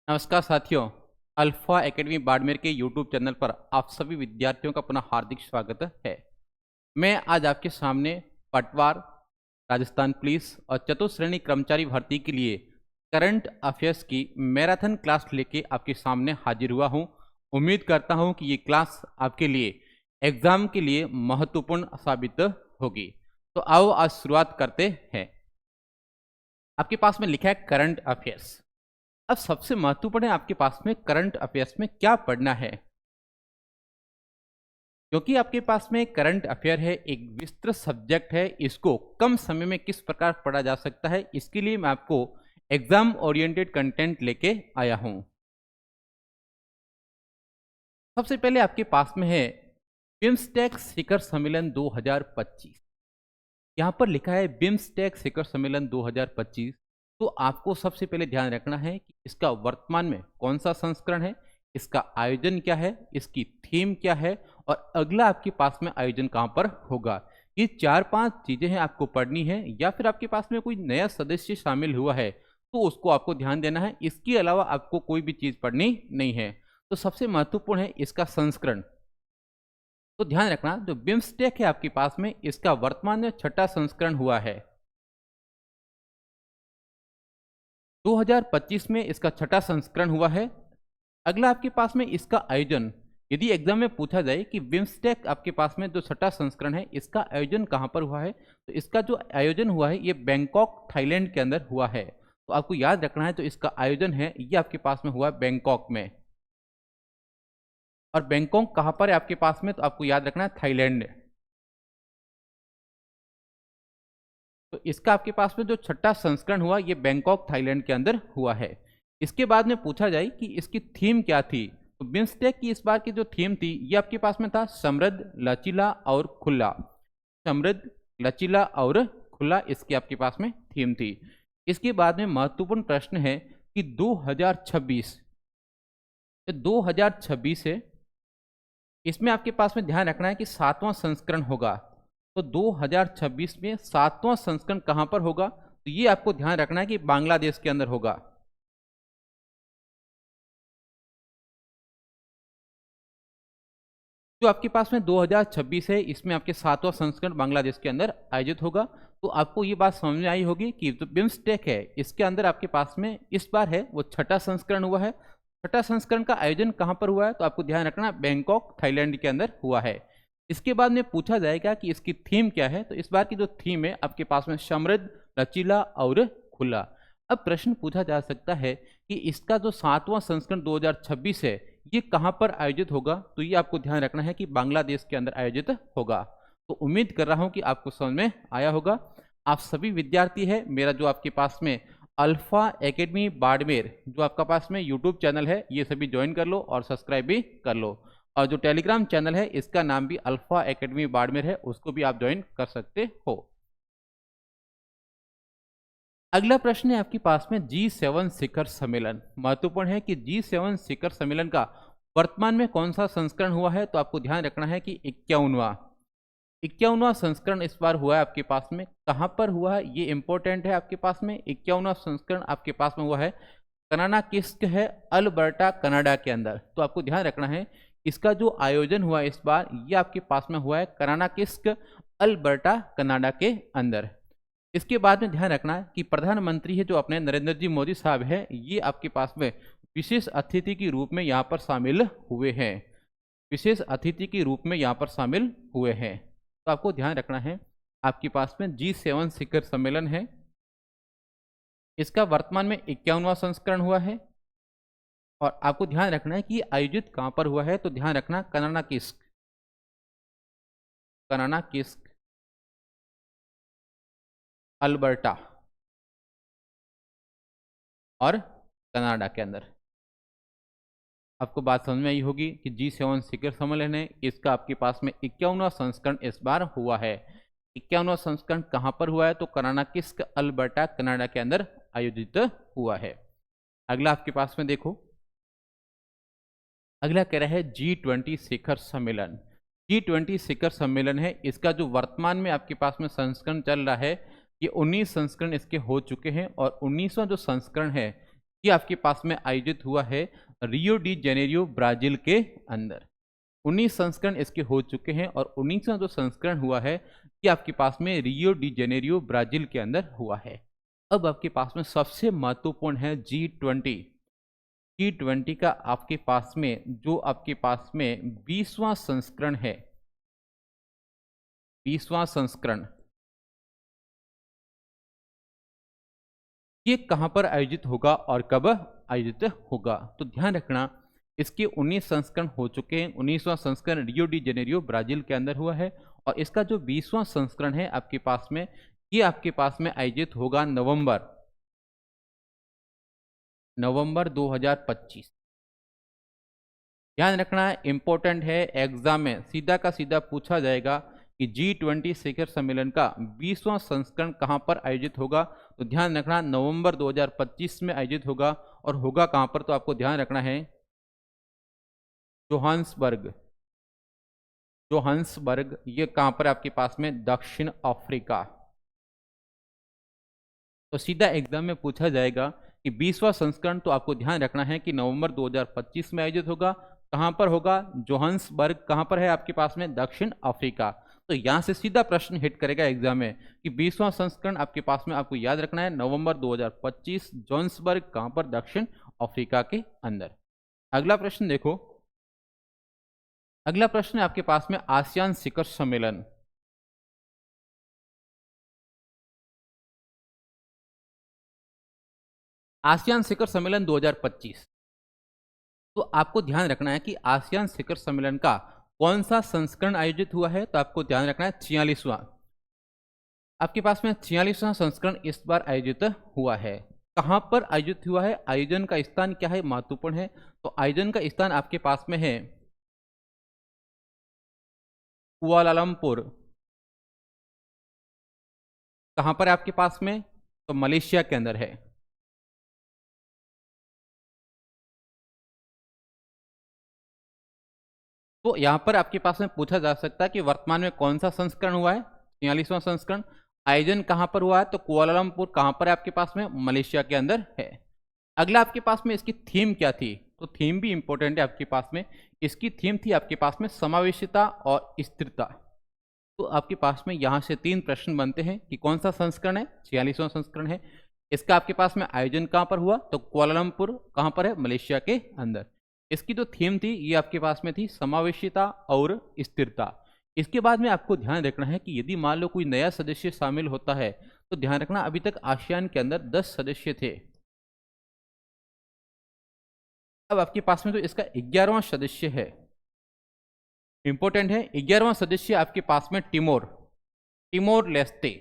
नमस्कार साथियों। Alpha academy Barmer के यूट्यूब चैनल पर आप सभी विद्यार्थियों का पुनः हार्दिक स्वागत है। मैं आज आपके सामने पटवार, राजस्थान पुलिस और चतुश्रेणी कर्मचारी भर्ती के लिए करंट अफेयर्स की मैराथन क्लास लेके आपके सामने हाजिर हुआ हूं। उम्मीद करता हूं कि ये क्लास आपके लिए एग्जाम के लिए महत्वपूर्ण साबित होगी। तो आओ आज शुरुआत करते हैं। आपके पास में लिखा है करंट अफेयर्स। अब सबसे महत्वपूर्ण है आपके पास में करंट अफेयर्स में क्या पढ़ना है, क्योंकि आपके पास में करंट अफेयर है, एक विस्तृत सब्जेक्ट है। इसको कम समय में किस प्रकार पढ़ा जा सकता है, इसके लिए मैं आपको एग्जाम ओरिएंटेड कंटेंट लेके आया हूं। सबसे पहले आपके पास में है बिम्स्टेक शिखर सम्मेलन 2025। यहां पर लिखा है बिम्स्टेक शिखर सम्मेलन 2025। तो आपको सबसे पहले ध्यान रखना है कि इसका वर्तमान में कौन सा संस्करण है, इसका आयोजन क्या है, इसकी थीम क्या है और अगला आपके पास में आयोजन कहां पर होगा। ये 4-5 चीजें हैं आपको पढ़नी है, या फिर आपके पास में कोई नया सदस्य शामिल हुआ है तो उसको आपको ध्यान देना है। इसके अलावा आपको कोई भी चीज पढ़नी नहीं है। तो सबसे महत्वपूर्ण है इसका संस्करण। तो ध्यान रखना, जो बिम्स्टेक है आपके पास में, इसका वर्तमान में 6ठा संस्करण हुआ है। 2025 में इसका 6ठा संस्करण हुआ है। अगला आपके पास में इसका आयोजन, यदि एग्जाम में पूछा जाए कि बिम्स्टेक आपके पास में जो 6ठा संस्करण है इसका आयोजन कहां पर हुआ है, तो इसका जो आयोजन हुआ है ये बैंकॉक थाईलैंड के अंदर हुआ है। तो आपको याद रखना है, तो इसका आयोजन है ये आपके पास में हुआ है बैंकॉक में। और बैंकॉक कहां पर है आपके पास में, तो आपको याद रखना है थाईलैंड। तो इसका आपके पास में जो 6ठा संस्करण हुआ ये बैंकॉक थाईलैंड के अंदर हुआ है। इसके बाद में पूछा जाए कि इसकी थीम क्या थी, तो बिम्स्टेक की इस बार की जो थीम थी ये आपके पास में था समृद्ध, लचीला और खुला। समृद्ध, लचीला और खुला इसकी आपके पास में थीम थी। इसके बाद में महत्वपूर्ण प्रश्न है कि 2026 है, इसमें आपके पास में ध्यान रखना है कि 7वां संस्करण होगा। तो 2026 में 7वां संस्करण कहां पर होगा, तो ये आपको ध्यान रखना है कि बांग्लादेश के अंदर होगा। जो आपके पास में 2026 है इसमें आपके 7वां संस्करण बांग्लादेश के अंदर आयोजित होगा। तो आपको ये बात समझ में आई होगी कि जो बिम्स्टेक है इसके अंदर आपके पास में इस बार है वो 6ठा संस्करण हुआ है। 6ठा संस्करण का आयोजन कहां पर हुआ है, तो आपको ध्यान रखना बैंकॉक थाईलैंड के अंदर हुआ है। इसके बाद में पूछा जाएगा कि इसकी थीम क्या है, तो इस बार की जो थीम है आपके पास में समृद्ध, लचीला और खुला। अब प्रश्न पूछा जा सकता है कि इसका जो 7वां संस्करण 2026 है ये कहां पर आयोजित होगा, तो ये आपको ध्यान रखना है कि बांग्लादेश के अंदर आयोजित होगा। तो उम्मीद कर रहा हूं कि आपको समझ में आया होगा। आप सभी विद्यार्थी है, मेरा जो आपके पास में अल्फा एकेडमी बाड़मेर जो आपका पास में यूट्यूब चैनल है ये सभी ज्वाइन कर लो और सब्सक्राइब भी कर लो। और जो टेलीग्राम चैनल है इसका नाम भी अल्फा एकेडमी बाड़मेर है, उसको भी आप ज्वाइन कर सकते हो। अगला प्रश्न है आपके पास में G7 शिखर सम्मेलन। महत्वपूर्ण है कि G7 शिखर सम्मेलन का वर्तमान में कौन सा संस्करण हुआ है, तो आपको ध्यान रखना है कि 51वां संस्करण इस बार हुआ है आपके पास में। कहां पर हुआ है ये इंपॉर्टेंट है। आपके पास में 51वां संस्करण आपके पास में हुआ है कनानाकिस्क है, अल्बर्टा कनाडा के अंदर। तो आपको ध्यान रखना है इसका जो आयोजन हुआ इस बार ये आपके पास में हुआ है कनानाकिस्क, अल्बर्टा कनाडा के अंदर। इसके बाद में ध्यान रखना है कि प्रधानमंत्री है जो अपने नरेंद्र जी मोदी साहब है, ये आपके पास में विशेष अतिथि के रूप में यहाँ पर शामिल हुए हैं। विशेष अतिथि के रूप में यहाँ पर शामिल हुए हैं। तो आपको ध्यान रखना है आपके पास में G7 शिखर सम्मेलन है, इसका वर्तमान में 51वां संस्करण हुआ है। और आपको ध्यान रखना है कि आयोजित कहां पर हुआ है, तो ध्यान रखना कनानाकिस्क, अल्बर्टा और कनाडा के अंदर। आपको बात समझ में आई होगी कि G7 शिखर सम्मेलन है, इसका आपके पास में 51वां संस्करण इस बार हुआ है। 51वां संस्करण कहां पर हुआ है, तो कनानाकिस्क, अल्बर्टा कनाडा के अंदर आयोजित हुआ है। अगला आपके पास में देखो, अगला कह रहा है G20 शिखर सम्मेलन। G20 शिखर सम्मेलन है, इसका जो वर्तमान में आपके पास में संस्करण चल रहा है ये 19 संस्करण इसके हो चुके हैं। और 19वां जो संस्करण है ये आपके पास में आयोजित हुआ है रियो डी जेनेरियो ब्राजील के अंदर। 19 संस्करण इसके हो चुके हैं और 19वां जो संस्करण हुआ है ये आपके पास में रियो डी जेनेरियो ब्राजील के अंदर हुआ है। अब आपके पास में सबसे महत्वपूर्ण है G20। G20 का आपके पास में जो आपके पास में 20वां संस्करण है, 20वां संस्करण ये कहां पर आयोजित होगा और कब आयोजित होगा? तो ध्यान रखना इसके 19 संस्करण हो चुके हैं। 19वां संस्करण रियो डी जेनेरियो ब्राजील के अंदर हुआ है और इसका जो 20वां संस्करण है आपके पास में ये आपके पास में आयोजित होगा नवंबर 2025। ध्यान रखना इंपॉर्टेंट है, एग्जाम में सीधा का सीधा पूछा जाएगा कि G20 शिखर सम्मेलन का 20वां संस्करण कहां पर आयोजित होगा। तो ध्यान रखना नवंबर 2025 में आयोजित होगा और होगा कहां पर? तो आपको ध्यान रखना है जोहान्सबर्ग। जोहान्सबर्ग ये कहां पर आपके पास में? दक्षिण अफ्रीका। तो सीधा एग्जाम में पूछा जाएगा कि 20वां संस्करण, तो आपको ध्यान रखना है कि नवंबर 2025 में आयोजित होगा। कहां पर होगा? जोहान्सबर्ग कहां पर है आपके पास में? दक्षिण अफ्रीका। तो यहां से सीधा प्रश्न हिट करेगा एग्जाम में कि 20वां संस्करण आपके पास में आपको याद रखना है नवंबर 2025, जोहान्सबर्ग कहां पर? दक्षिण अफ्रीका के अंदर। अगला प्रश्न देखो, अगला प्रश्न है आपके पास में आसियान शिखर सम्मेलन। आसियान शिखर सम्मेलन 2025। तो आपको ध्यान रखना है कि आसियान शिखर सम्मेलन का कौन सा संस्करण आयोजित हुआ है। तो आपको ध्यान रखना है 46वां। आपके पास में 46वां संस्करण इस बार आयोजित हुआ है। कहां पर आयोजित हुआ है? आयोजन का स्थान क्या है? महत्वपूर्ण है। तो आयोजन का स्थान आपके पास में है कुआलालंपुर। कहां पर है आपके पास में? तो मलेशिया के अंदर है। तो यहां पर आपके पास में पूछा जा सकता है कि वर्तमान में कौन सा संस्करण हुआ है? 46वां संस्करण। आयोजन कहां पर हुआ है? तो कुआलालंपुर कहां पर है आपके पास में? मलेशिया के अंदर है। अगला आपके पास में इसकी थीम क्या थी? तो थीम भी इंपॉर्टेंट है आपके पास में। इसकी थीम थी आपके पास में समावेशिता और स्थिरता। तो आपके पास में यहां से 3 प्रश्न बनते हैं कि कौन सा संस्करण है? 46वां संस्करण है। इसका आपके पास में आयोजन कहां पर हुआ? तो कुआलालंपुर कहां पर है? मलेशिया के अंदर। इसकी जो थीम थी ये आपके पास में थी समावेशिता और स्थिरता। इसके बाद में आपको ध्यान रखना है कि यदि मान लो कोई नया सदस्य शामिल होता है तो ध्यान रखना अभी तक आसियान के अंदर 10 सदस्य थे। अब आपके पास में तो इसका 11वां सदस्य है, इंपॉर्टेंट है। 11वां सदस्य आपके पास में टिमोर टिमोर लेस्टे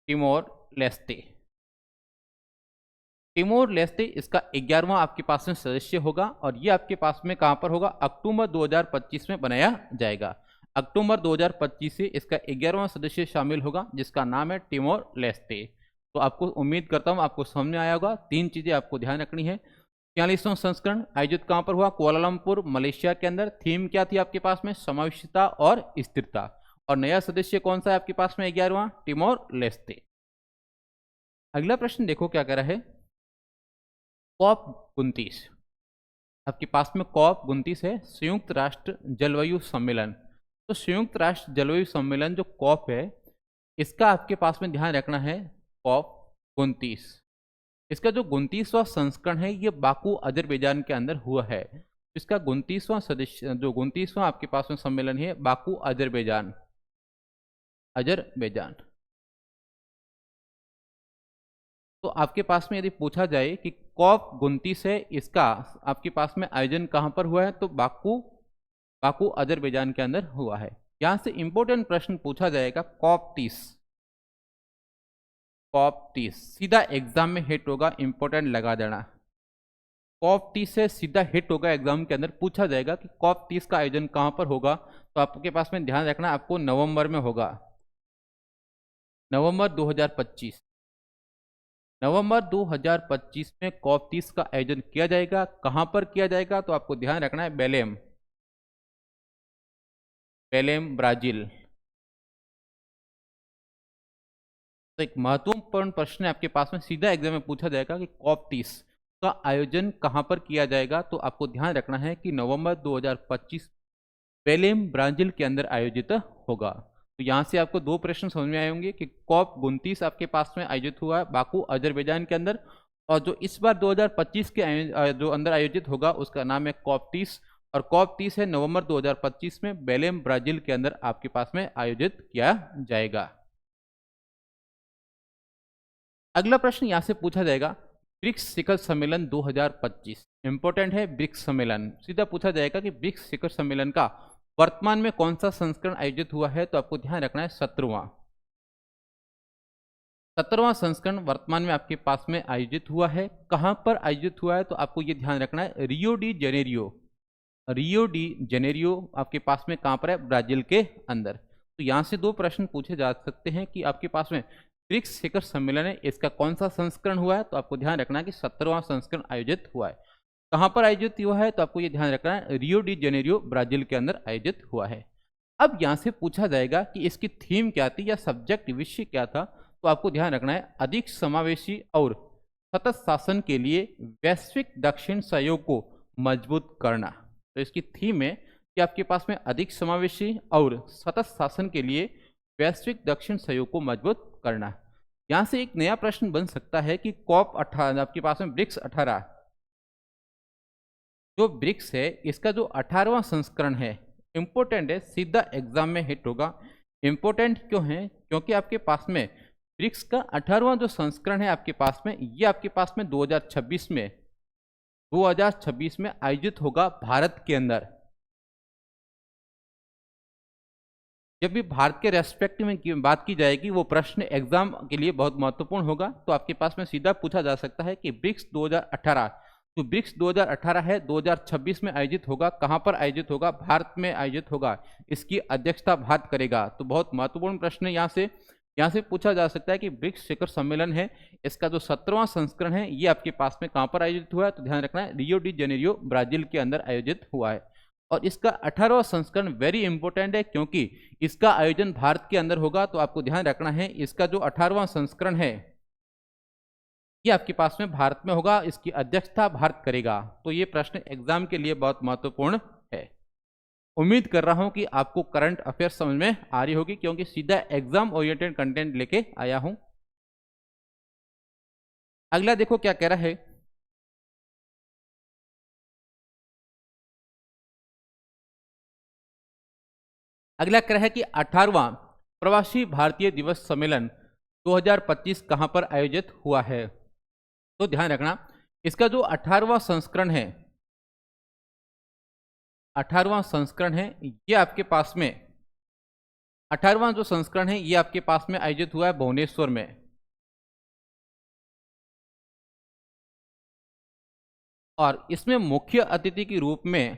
टिमोर लेस्टे टिमोर लेस्टे इसका 11वां आपके पास में सदस्य होगा और ये आपके पास में कहां पर होगा? अक्टूबर 2025 में बनाया जाएगा। अक्टूबर 2025 से इसका 11वां सदस्य शामिल होगा जिसका नाम है टिमोर लेस्टे। तो आपको उम्मीद करता हूं आपको समझ में आया होगा। 3 चीजें आपको ध्यान रखनी है। 46वां संस्करण आयोजित कहां पर हुआ? कुआलालंपुर मलेशिया के अंदर। थीम क्या थी आपके पास में? समावेशिता और स्थिरता। और नया सदस्य कौन सा है आपके पास में? 11वां टिमोर लेस्टे। अगला प्रश्न देखो क्या कह रहा है, कॉप 29। आपके पास में कॉप 29 है, संयुक्त राष्ट्र जलवायु सम्मेलन। तो संयुक्त राष्ट्र जलवायु सम्मेलन जो कॉप है इसका आपके पास में ध्यान रखना है कॉप 29। इसका जो 29वां संस्करण है ये बाकू अजरबैजान के अंदर हुआ है। इसका 29वां सदस्य जो 29वां आपके पास में सम्मेलन है बाकू अजरबैजान अजरबैजान। तो आपके पास में यदि पूछा जाए कि कॉप 29 है इसका आपके पास में आयोजन कहां पर हुआ है? तो बाकू बाकू अजरबैजान के अंदर हुआ है। यहां से इंपॉर्टेंट प्रश्न पूछा जाएगा कॉप 30 सीधा एग्जाम में हिट होगा, इंपॉर्टेंट लगा देना। कॉप 30 से सीधा हिट होगा, एग्जाम के अंदर पूछा जाएगा कि कॉप 30 का आयोजन कहां पर होगा। तो आपके पास में ध्यान रखना आपको नवंबर में होगा, नवंबर 2025। नवंबर 2025 में कॉप 30 का आयोजन किया जाएगा। कहां पर किया जाएगा? तो आपको ध्यान रखना है बेलेम ब्राजील। तो एक महत्वपूर्ण प्रश्न है आपके पास में, सीधा एग्जाम में पूछा जाएगा कि COP30 का आयोजन कहाँ पर किया जाएगा। तो आपको ध्यान रखना है कि नवंबर 2025 बेलेम ब्राजील के अंदर आयोजित होगा। तो यहाँ से आपको दो प्रश्न समझ में आए होंगे कि COP29 आपके पास में आयोजित हुआ है बाकू अजरबैजान के अंदर, और जो इस बार 2025 के जो अंदर आयोजित होगा उसका नाम है COP30, और COP30 है नवंबर 2025 में बेलेम ब्राजील के अंदर आपके पास में आयोजित किया जाएगा। अगला प्रश्न यहां से पूछा जाएगा, ब्रिक्स शिखर सम्मेलन 2025 इंपॉर्टेंट है। ब्रिक्स सम्मेलन सीधा पूछा जाएगा कि ब्रिक्स शिखर सम्मेलन का वर्तमान में कौन सा संस्करण आयोजित हुआ है। तो आपको ध्यान रखना है 17वां संस्करण वर्तमान में आपके पास में आयोजित हुआ है। कहां पर आयोजित हुआ है तो आपको ये ध्यान रखना है, Rio de Janeiro. Rio de Janeiro आपके पास में कहां पर है, ब्राजील के अंदर। तो यहां से दो प्रश्न पूछे जा सकते हैं कि आपके पास में ब्रिक्स शिखर सम्मेलन है, इसका कौन सा संस्करण हुआ है। तो आपको ध्यान रखना है कि 17वां संस्करण आयोजित हुआ है। कहां पर आयोजित हुआ है तो आपको ये ध्यान रखना है, रियो डी जेनेरियो ब्राजील के अंदर आयोजित हुआ है। अब यहां से पूछा जाएगा कि इसकी थीम क्या थी या सब्जेक्ट विषय क्या था। तो आपको ध्यान रखना है, अधिक समावेशी और सतत शासन के लिए वैश्विक दक्षिण सहयोग को मजबूत करना। तो इसकी थीम है कि आपके पास में अधिक समावेशी और सतत शासन के लिए वैश्विक दक्षिण सहयोग को मजबूत करना। यहां से एक नया प्रश्न बन सकता है कि COP18 आपके पास में ब्रिक्स 18, जो ब्रिक्स है इसका जो 18वां संस्करण है, इंपॉर्टेंट है, सीधा एग्जाम में हिट होगा। इंपॉर्टेंट क्यों है, क्योंकि आपके पास में ब्रिक्स का 18वां जो संस्करण है आपके पास में, ये आपके पास में 2026 में आयोजित होगा भारत के अंदर। जब भी भारत के रेस्पेक्ट में बात की जाएगी वो प्रश्न एग्जाम के लिए बहुत महत्वपूर्ण होगा। तो आपके पास में सीधा पूछा जा सकता है कि ब्रिक्स 2018, जो ब्रिक्स 2018 है 2026 में आयोजित होगा। कहां पर आयोजित होगा, भारत में आयोजित होगा। इसकी अध्यक्षता भारत करेगा। तो बहुत महत्वपूर्ण प्रश्न है, यहाँ से पूछा जा सकता है कि ब्रिक्स शिखर सम्मेलन है, इसका जो 17वां संस्करण है ये आपके पास में कहां पर आयोजित हुआ है। तो ध्यान रखना है, रियो डी जेनेरियो ब्राजील के अंदर आयोजित हुआ है। और इसका 18वां संस्करण वेरी इंपॉर्टेंट है, क्योंकि इसका आयोजन भारत के अंदर होगा। तो आपको ध्यान रखना है, इसका जो 18वां संस्करण है ये आपके पास में भारत में होगा, इसकी अध्यक्षता भारत करेगा। तो ये प्रश्न एग्जाम के लिए बहुत महत्वपूर्ण है। उम्मीद कर रहा हूं कि आपको करंट अफेयर्स समझ में आ रही होगी, क्योंकि सीधा एग्जाम ओरिएंटेड कंटेंट लेके आया हूं। अगला देखो क्या कह रहा है, अगला कह रहा है कि 18वां प्रवासी भारतीय दिवस सम्मेलन 2025 कहां पर आयोजित हुआ है। तो ध्यान रखना, इसका जो 18वां संस्करण है, 18वां संस्करण है ये आपके पास में, 18वां जो संस्करण है ये आपके पास में आयोजित हुआ है भुवनेश्वर में। और इसमें मुख्य अतिथि के रूप में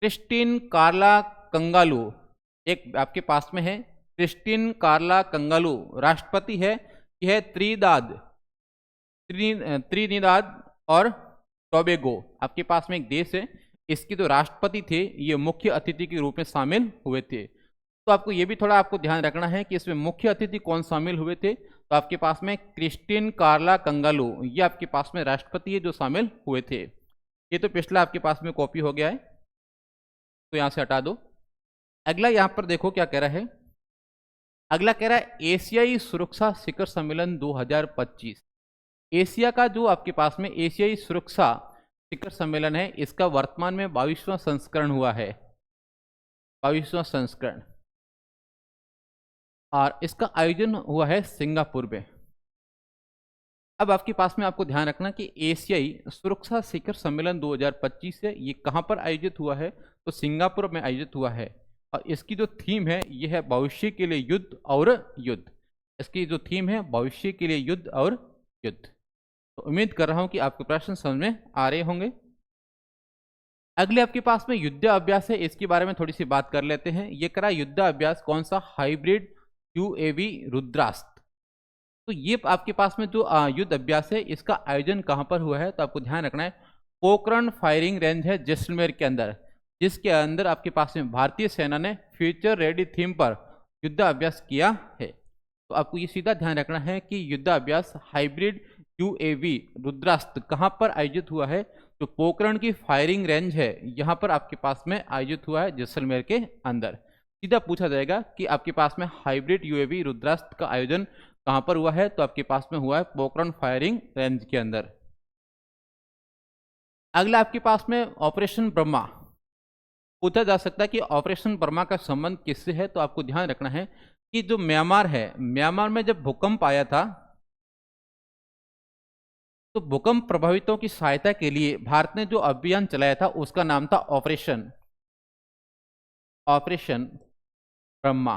क्रिस्टिन कार्ला कंगालू एक आपके पास में है। क्रिस्टिन कार्ला कंगालू राष्ट्रपति है, यह त्रिनिदाद और टोबैगो आपके पास में एक देश है। इसके जो राष्ट्रपति थे ये मुख्य अतिथि के रूप में शामिल हुए थे। तो आपको ये भी थोड़ा आपको ध्यान रखना है कि इसमें मुख्य अतिथि कौन शामिल हुए थे। तो आपके पास में क्रिस्टिन कार्ला कंगालू ये आपके पास में राष्ट्रपति है जो शामिल हुए थे। ये तो पिछला आपके पास में कॉपी हो गया है, तो यहां से हटा दो। अगला यहां पर देखो क्या कह रहा है, अगला कह रहा है एशियाई सुरक्षा शिखर सम्मेलन 2025। एशिया का जो आपके पास में एशियाई सुरक्षा शिखर सम्मेलन है, इसका वर्तमान में 22वां संस्करण हुआ है, 22वां संस्करण, और इसका आयोजन हुआ है सिंगापुर में। अब आपके पास में आपको ध्यान रखना कि एशियाई सुरक्षा शिखर सम्मेलन 2025 है, ये कहां पर आयोजित हुआ है। तो सिंगापुर में आयोजित हुआ है। और इसकी जो थीम है ये है भविष्य के लिए युद्ध और युद्ध। इसकी जो थीम है भविष्य के लिए युद्ध और युद्ध। तो उम्मीद कर रहा हूं कि आपके प्रश्न समझ में आ रहे होंगे। अगले आपके पास में युद्ध अभ्यास है, इसके बारे में थोड़ी सी बात कर लेते हैं। ये करा युद्ध अभ्यास कौन सा, हाइब्रिड यूएवी रुद्रास्त्र। तो ये आपके पास में जो युद्ध अभ्यास है इसका आयोजन कहां पर हुआ है। तो आपको ध्यान रखना है, पोखरण फायरिंग रेंज है जैसलमेर के अंदर, जिसके अंदर आपके पास में भारतीय सेना ने फ्यूचर रेडी थीम पर युद्ध अभ्यास किया है। तो आपको ये सीधा ध्यान रखना है कि युद्धाभ्यास हाइब्रिड यूएवी रुद्रास्त्र कहाँ पर आयोजित हुआ है। जो पोखरण की फायरिंग रेंज है यहाँ पर आपके पास में आयोजित हुआ है, जैसलमेर के अंदर। सीधा पूछा जाएगा कि आपके पास में हाइब्रिड यूएवी रुद्रास्त्र का आयोजन कहाँ पर हुआ है, तो आपके पास में हुआ है पोखरण फायरिंग रेंज के अंदर। अगला आपके पास में ऑपरेशन ब्रह्मा पूछा जा सकता है कि ऑपरेशन ब्रह्मा का संबंध किससे है। तो आपको ध्यान रखना है कि जो म्यांमार है, म्यांमार में जब भूकंप आया था तो भूकंप प्रभावितों की सहायता के लिए भारत ने जो अभियान चलाया था उसका नाम था ऑपरेशन ऑपरेशन ब्रह्मा।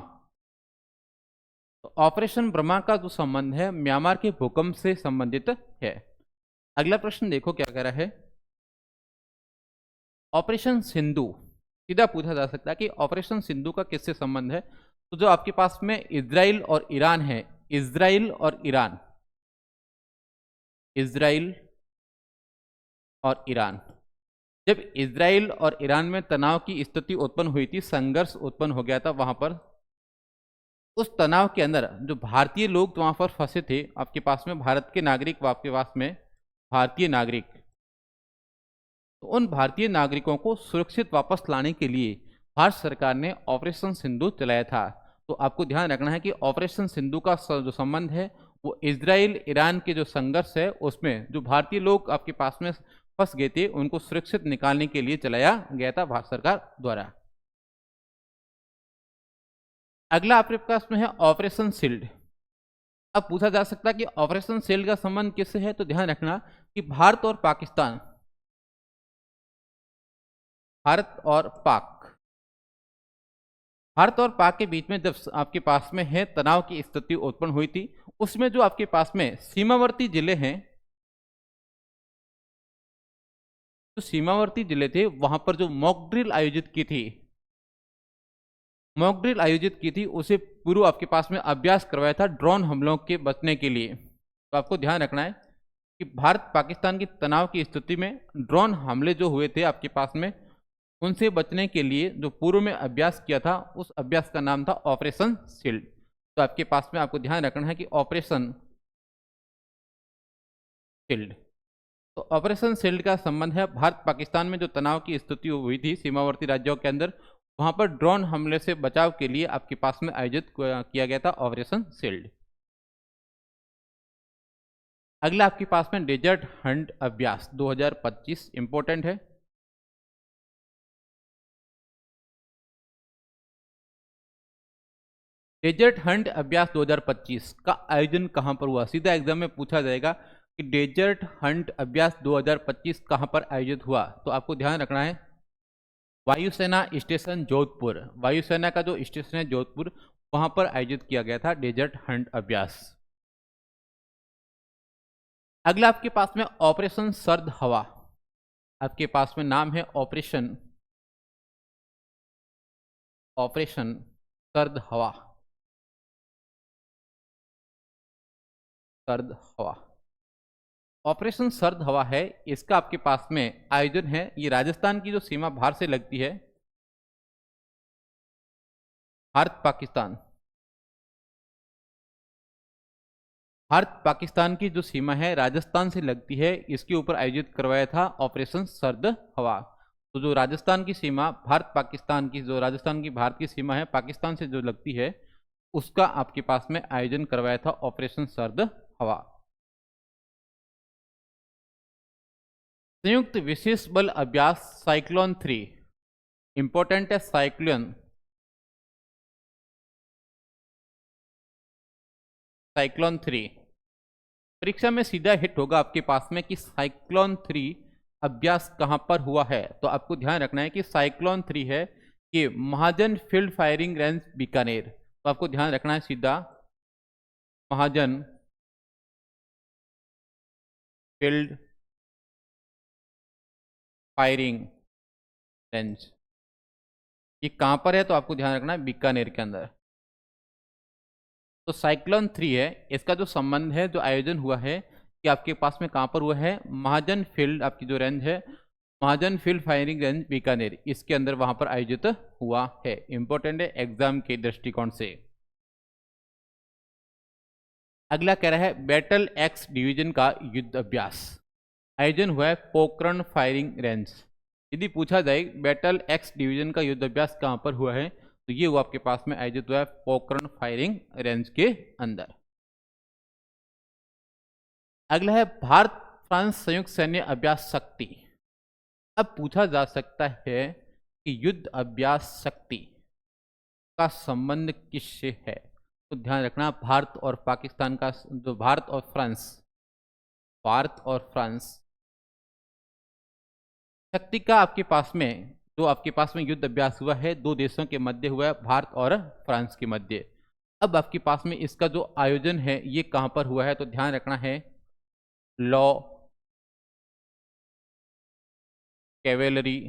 तो ऑपरेशन ब्रह्मा का जो संबंध है म्यांमार के भूकंप से संबंधित है। अगला प्रश्न देखो क्या कह रहा है। ऑपरेशन सिंधु सीधा पूछा जा सकता है कि ऑपरेशन सिंधु का किससे संबंध है। तो जो आपके पास में इजराइल और ईरान है, इजराइल और ईरान, इजराइल और ईरान, जब इजराइल और ईरान में तनाव की स्थिति उत्पन्न हुई थी, संघर्ष उत्पन्न हो गया था वहां पर, उस तनाव के अंदर जो भारतीय लोग वहां पर फंसे थे, आपके पास में भारत के नागरिक, आपके पास में भारतीय नागरिक, तो उन भारतीय नागरिकों को सुरक्षित वापस लाने के लिए भारत सरकार ने ऑपरेशन सिंधु चलाया था। तो आपको ध्यान रखना है कि ऑपरेशन सिंधु का जो संबंध है वो इजराइल ईरान के जो संघर्ष है उसमें जो भारतीय लोग आपके पास में फंस गए थे उनको सुरक्षित निकालने के लिए चलाया गया था भारत सरकार द्वारा। अगला आपके पास में है ऑपरेशन शील्ड। अब पूछा जा सकता है कि ऑपरेशन शील्ड का संबंध किससे है। तो ध्यान रखना कि भारत और पाकिस्तान, भारत और पाक के बीच में जब आपके पास में है तनाव की स्थिति उत्पन्न हुई थी, उसमें जो आपके पास में सीमावर्ती जिले हैं, जो सीमावर्ती जिले थे वहां पर जो मॉक ड्रिल आयोजित की थी, मॉक ड्रिल आयोजित की थी, उसे पूर्व आपके पास में अभ्यास करवाया था ड्रोन हमलों के बचने के लिए। तो आपको ध्यान रखना है कि भारत पाकिस्तान की तनाव की स्थिति में ड्रोन हमले जो हुए थे आपके पास में, उनसे बचने के लिए जो पूर्व में अभ्यास किया था उस अभ्यास का नाम था ऑपरेशन शील्ड। तो आपके पास में आपको ध्यान रखना है कि ऑपरेशन शील्ड, तो ऑपरेशन शील्ड का संबंध है भारत पाकिस्तान में जो तनाव की स्थिति हुई थी सीमावर्ती राज्यों के अंदर, वहां पर ड्रोन हमले से बचाव के लिए आपके पास में आयोजित किया गया था ऑपरेशन शील्ड। अगला आपके पास में डेजर्ट हंट अभ्यास 2025 इंपॉर्टेंट है। डेजर्ट हंट अभ्यास 2025 का आयोजन कहां पर हुआ। सीधा एग्जाम में पूछा जाएगा कि डेजर्ट हंट अभ्यास 2025 कहां पर आयोजित हुआ। तो आपको ध्यान रखना है वायुसेना स्टेशन जोधपुर, वायुसेना का जो स्टेशन है जोधपुर, वहां पर आयोजित किया गया था डेजर्ट हंट अभ्यास। अगला आपके पास में ऑपरेशन सर्द हवा, आपके पास में नाम है ऑपरेशन सर्द हवा, सर्द हवा, ऑपरेशन सर्द हवा है। इसका आपके पास में आयोजन है, ये राजस्थान की जो सीमा बाहर से लगती है, भारत पाकिस्तान की जो सीमा है राजस्थान से लगती है, इसके ऊपर आयोजित करवाया था ऑपरेशन सर्द हवा। तो जो राजस्थान की सीमा भारत पाकिस्तान की, जो राजस्थान की भारत की सीमा है पाकिस्तान से जो लगती है, उसका आपके पास में आयोजन करवाया था ऑपरेशन सर्द हवा। संयुक्त विशेष बल अभ्यास साइक्लोन 3 इंपॉर्टेंट है। साइक्लोन 3 परीक्षा में सीधा हिट होगा आपके पास में कि साइक्लोन 3 अभ्यास कहां पर हुआ है। तो आपको ध्यान रखना है कि साइक्लोन 3 है कि महाजन फील्ड फायरिंग रेंज बीकानेर। तो आपको ध्यान रखना है सीधा महाजन फील्ड फायरिंग रेंज, ये कहां पर है। तो आपको ध्यान रखना है बीकानेर के अंदर। तो साइक्लोन 3 है, इसका जो संबंध है, जो आयोजन हुआ है कि आपके पास में कहां पर हुआ है, महाजन फील्ड, आपकी जो रेंज है महाजन फील्ड फायरिंग रेंज बीकानेर, इसके अंदर वहां पर आयोजित हुआ है। इंपॉर्टेंट है एग्जाम के दृष्टिकोण से। अगला कह रहा है बैटल एक्स डिवीजन का युद्ध अभ्यास आयोजन हुआ है पोखरण फायरिंग रेंज। यदि पूछा जाए बैटल एक्स डिवीजन का युद्ध अभ्यास कहाँ पर हुआ है तो ये वो आपके पास में आयोजित हुआ है पोखरण फायरिंग रेंज के अंदर। अगला है भारत फ्रांस संयुक्त सैन्य अभ्यास शक्ति। अब पूछा जा सकता है कि युद्ध अभ्यास शक्ति का संबंध किससे है, तो ध्यान रखना भारत और पाकिस्तान का जो भारत और फ्रांस शक्ति का आपके पास में जो आपके पास में युद्ध अभ्यास हुआ है दो देशों के मध्य हुआ है, भारत और फ्रांस के मध्य। अब आपके पास में इसका जो आयोजन है ये कहां पर हुआ है, तो ध्यान रखना है लॉ कैवेलरी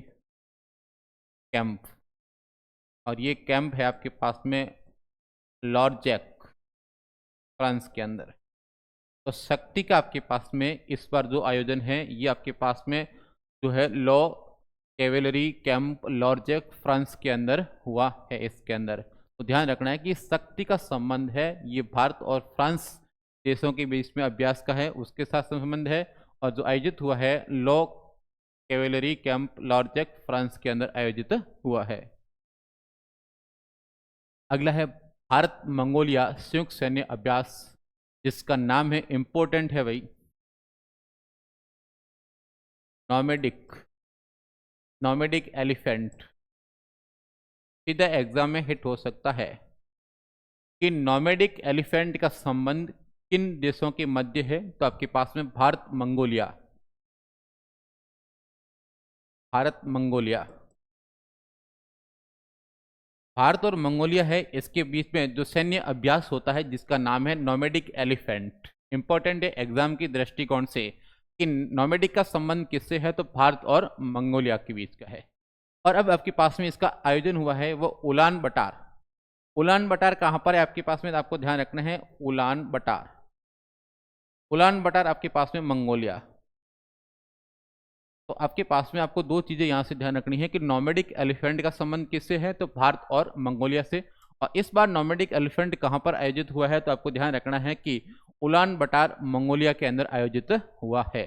कैंप, और ये कैंप है आपके पास में लॉर्जैक फ्रांस के अंदर। तो शक्ति का आपके पास में इस बार जो आयोजन है ये आपके पास में जो है लॉ कैवेलरी कैंप लॉर्जैक फ्रांस के अंदर हुआ है इसके अंदर। तो ध्यान रखना है कि शक्ति का संबंध है ये भारत और फ्रांस देशों के बीच में अभ्यास का है उसके साथ संबंध है, और जो आयोजित हुआ है लॉ कैवेलरी कैंप लॉर्जैक फ्रांस के अंदर आयोजित हुआ है। अगला है भारत मंगोलिया संयुक्त सैन्य अभ्यास जिसका नाम है इंपॉर्टेंट है भाई नॉमेडिक एलिफेंट। सीधा एग्जाम में हिट हो सकता है कि नॉमेडिक एलिफेंट का संबंध किन देशों के मध्य है, तो आपके पास में भारत और मंगोलिया है, इसके बीच में जो सैन्य अभ्यास होता है जिसका नाम है नॉमेडिक एलिफेंट। इंपॉर्टेंट है एग्जाम की दृष्टिकोण से कि नॉमेडिक का संबंध किससे है, तो भारत और मंगोलिया के बीच का है। और अब आपके पास में इसका आयोजन हुआ है वो उलान बटार कहां पर है आपके पास में, तो आपको ध्यान रखना है उलान बटार आपके पास में मंगोलिया। तो आपके पास में आपको दो चीजें यहां से ध्यान रखनी है कि नॉमेडिक एलिफेंट का संबंध किससे है, तो भारत और मंगोलिया से। और इस बार नॉमेडिक एलिफेंट कहां पर आयोजित हुआ है, तो आपको ध्यान रखना है कि उलान बटार मंगोलिया के अंदर आयोजित हुआ है।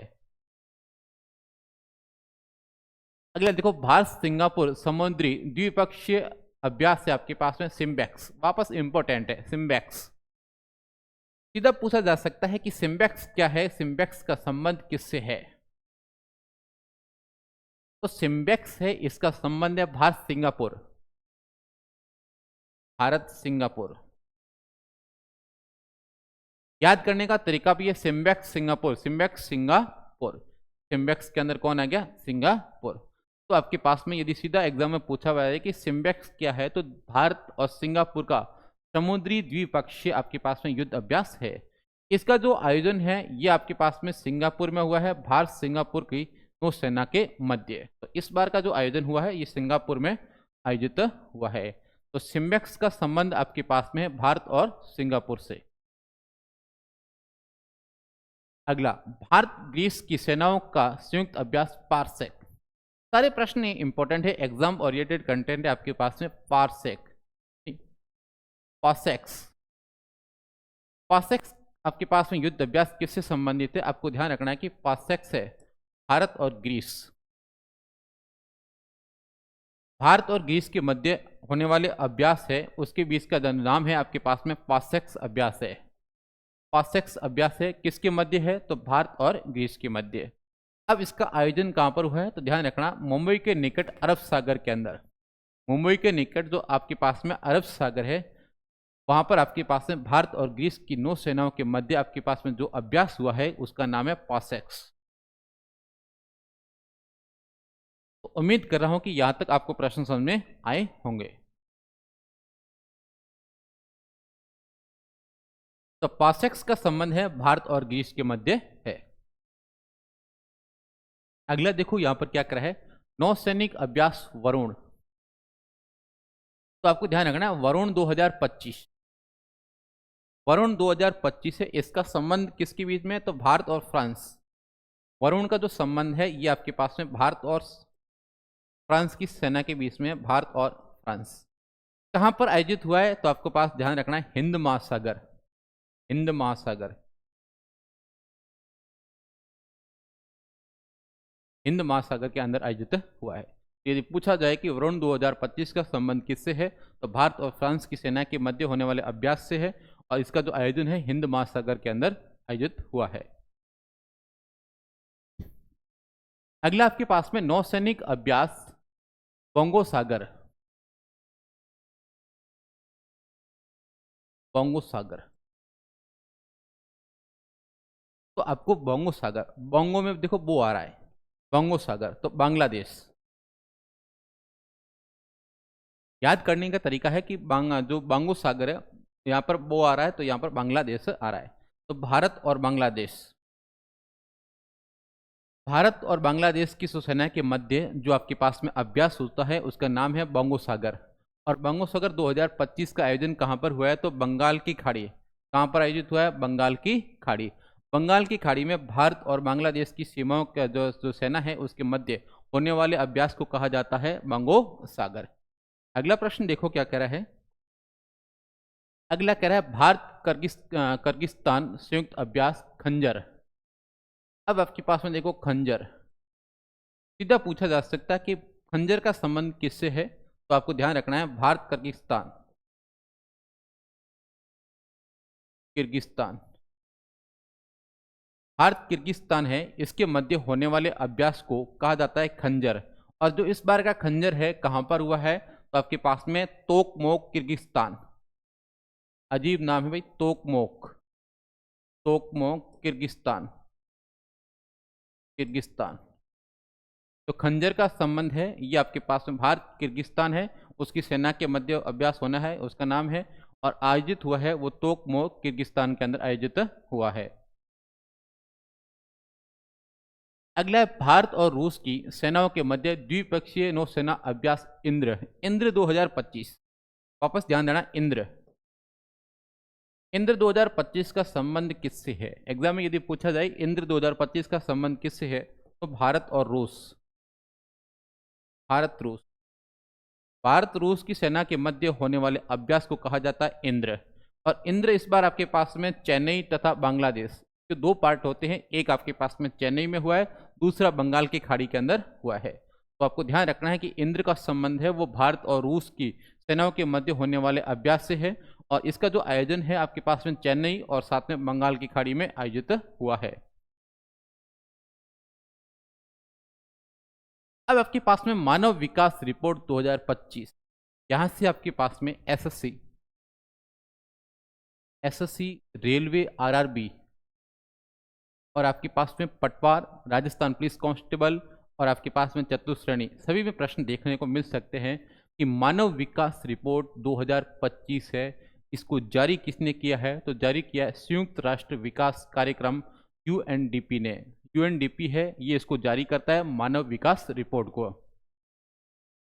अगला देखो भारत सिंगापुर समुद्री द्विपक्षीय अभ्यास है आपके पास में सिम्बैक्स, वापस इंपॉर्टेंट है सिम्बैक्स। सीधा पूछा जा सकता है कि सिम्बैक्स क्या है, सिम्बैक्स का संबंध किससे है, तो सिम्बैक्स है इसका संबंध है भारत सिंगापुर। याद करने का तरीका भी है सिम्बैक्स के अंदर कौन आ गया, सिंगापुर। तो आपके पास में यदि सीधा एग्जाम में पूछा हुआ है कि सिम्बैक्स क्या है, तो भारत और सिंगापुर का समुद्री द्विपक्षीय आपके पास में युद्ध अभ्यास है। इसका जो आयोजन है ये आपके पास में सिंगापुर में हुआ है, भारत सिंगापुर की नौसेना के मध्य। तो इस बार का जो आयोजन हुआ है ये सिंगापुर में आयोजित हुआ है। तो सिम्बैक्स का संबंध आपके पास में है भारत और सिंगापुर से। अगला भारत ग्रीस की सेनाओं का संयुक्त अभ्यास पारसेक। सारे प्रश्न इंपॉर्टेंट है, एग्जाम ओरिएंटेड कंटेंट है आपके पास में। पारसेक्स आपके पास में युद्ध अभ्यास किससे संबंधित है, आपको ध्यान रखना है कि पारसेक्स है भारत और ग्रीस के मध्य होने वाले अभ्यास है, उसके बीच का नाम है आपके पास में पारसेक्स अभ्यास है। पारसेक्स अभ्यास है किसके मध्य है, तो भारत और ग्रीस के मध्य। अब इसका आयोजन कहां पर हुआ है, तो ध्यान रखना मुंबई के निकट अरब सागर के अंदर। मुंबई के निकट जो आपके पास में अरब सागर है वहां पर आपके पास में भारत और ग्रीस की नौसेनाओं के मध्य आपके पास में जो अभ्यास हुआ है उसका नाम है पारसेक्स। तो उम्मीद कर रहा हूं कि यहां तक आपको प्रश्न समझ में आए होंगे। तो पारसेक्स का संबंध है भारत और ग्रीस के मध्य है। अगला देखो यहां पर क्या कर रहा है, नौसैनिक अभ्यास वरुण। तो आपको ध्यान रखना वरुण 2025 है, इसका संबंध किसके बीच में, तो भारत और फ्रांस। वरुण का जो संबंध है ये आपके पास में भारत और फ्रांस की सेना के बीच में, भारत और फ्रांस। कहां पर आयोजित हुआ है, तो आपको पास ध्यान रखना है हिंद महासागर। हिंद महासागर, हिंद महासागर के अंदर आयोजित हुआ है। यदि पूछा जाए कि वरुण 2025 का संबंध किससे है, तो भारत और फ्रांस की सेना के मध्य होने वाले अभ्यास से है, और इसका जो आयोजन है हिंद महासागर के अंदर आयोजित हुआ है। अगला आपके पास में नौसैनिक अभ्यास बंगोसागर, बंगोसागर। तो आपको बंगोसागर, बंगो में देखो वो आ रहा है, बंगोसागर तो बांग्लादेश। याद करने का तरीका है कि जो बंगोसागर है यहाँ पर वो आ रहा है, तो यहाँ पर बांग्लादेश आ रहा है। तो भारत और बांग्लादेश, भारत और बांग्लादेश की सेना के मध्य जो आपके पास में अभ्यास होता है उसका नाम है बंगोसागर। और बंगोसागर 2025 का आयोजन कहाँ पर हुआ है, तो बंगाल की खाड़ी। कहाँ पर आयोजित हुआ है, बंगाल की खाड़ी। बंगाल की खाड़ी में भारत और बांग्लादेश की सीमाओं का जो सेना है उसके मध्य होने वाले अभ्यास को कहा जाता है बंगोसागर। अगला प्रश्न देखो क्या कह रहा है। अगला कह रहा है भारत किर्गिस्तान संयुक्त अभ्यास खंजर। अब आपके पास में देखो खंजर, सीधा पूछा जा सकता है कि खंजर का संबंध किससे है, तो आपको ध्यान रखना है Bharat Kyrgyzstan, Kyrgyzstan, Bharat Kyrgyzstan है, इसके मध्य होने वाले अभ्यास को कहा जाता है खंजर। और जो इस बार का खंजर है कहां पर हुआ है, तो आपके पास में तोकमोक किर्गिस्तान। अजीब नाम है भाई, तोकमोक, तोकमोक किर्गिस्तान, किर्गिस्तान। तो खंजर का संबंध है ये आपके पास में भारत किर्गिस्तान है, उसकी सेना के मध्य अभ्यास होना है, उसका नाम है, और आयोजित हुआ है वो तोकमोक किर्गिस्तान के अंदर आयोजित हुआ है। अगला है भारत और रूस की सेनाओं के मध्य द्विपक्षीय नौसेना अभ्यास इंद्र, इंद्र 2025। वापस ध्यान देना, इंद्र, इंद्र 2025 का संबंध किससे है। एग्जाम में यदि पूछा जाए इंद्र 2025 का संबंध किससे है, तो भारत और रूस, भारत रूस, भारत रूस की सेना के मध्य होने वाले अभ्यास को कहा जाता है इंद्र। और इंद्र इस बार आपके पास में चेन्नई तथा बांग्लादेश के दो पार्ट होते हैं, एक आपके पास में चेन्नई में हुआ है, दूसरा बंगाल की खाड़ी के अंदर हुआ है। तो आपको ध्यान रखना है कि इंद्र का संबंध है वो भारत और रूस की सेनाओं के मध्य होने वाले अभ्यास से है, और इसका जो आयोजन है आपके पास में चेन्नई और साथ में बंगाल की खाड़ी में आयोजित हुआ है। अब आपके पास में मानव विकास रिपोर्ट 2025, यहां से आपके पास में एसएससी, एसएससी, रेलवे, आरआरबी, और आपके पास में पटवार, राजस्थान पुलिस कांस्टेबल, और आपके पास में चतुश्रेणी, सभी में प्रश्न देखने को मिल सकते हैं कि मानव विकास रिपोर्ट 2025 है, इसको जारी किसने किया है, तो जारी किया है संयुक्त राष्ट्र विकास कार्यक्रम यूएनडीपी ने। यूएनडीपी है ये इसको जारी करता है मानव विकास रिपोर्ट को।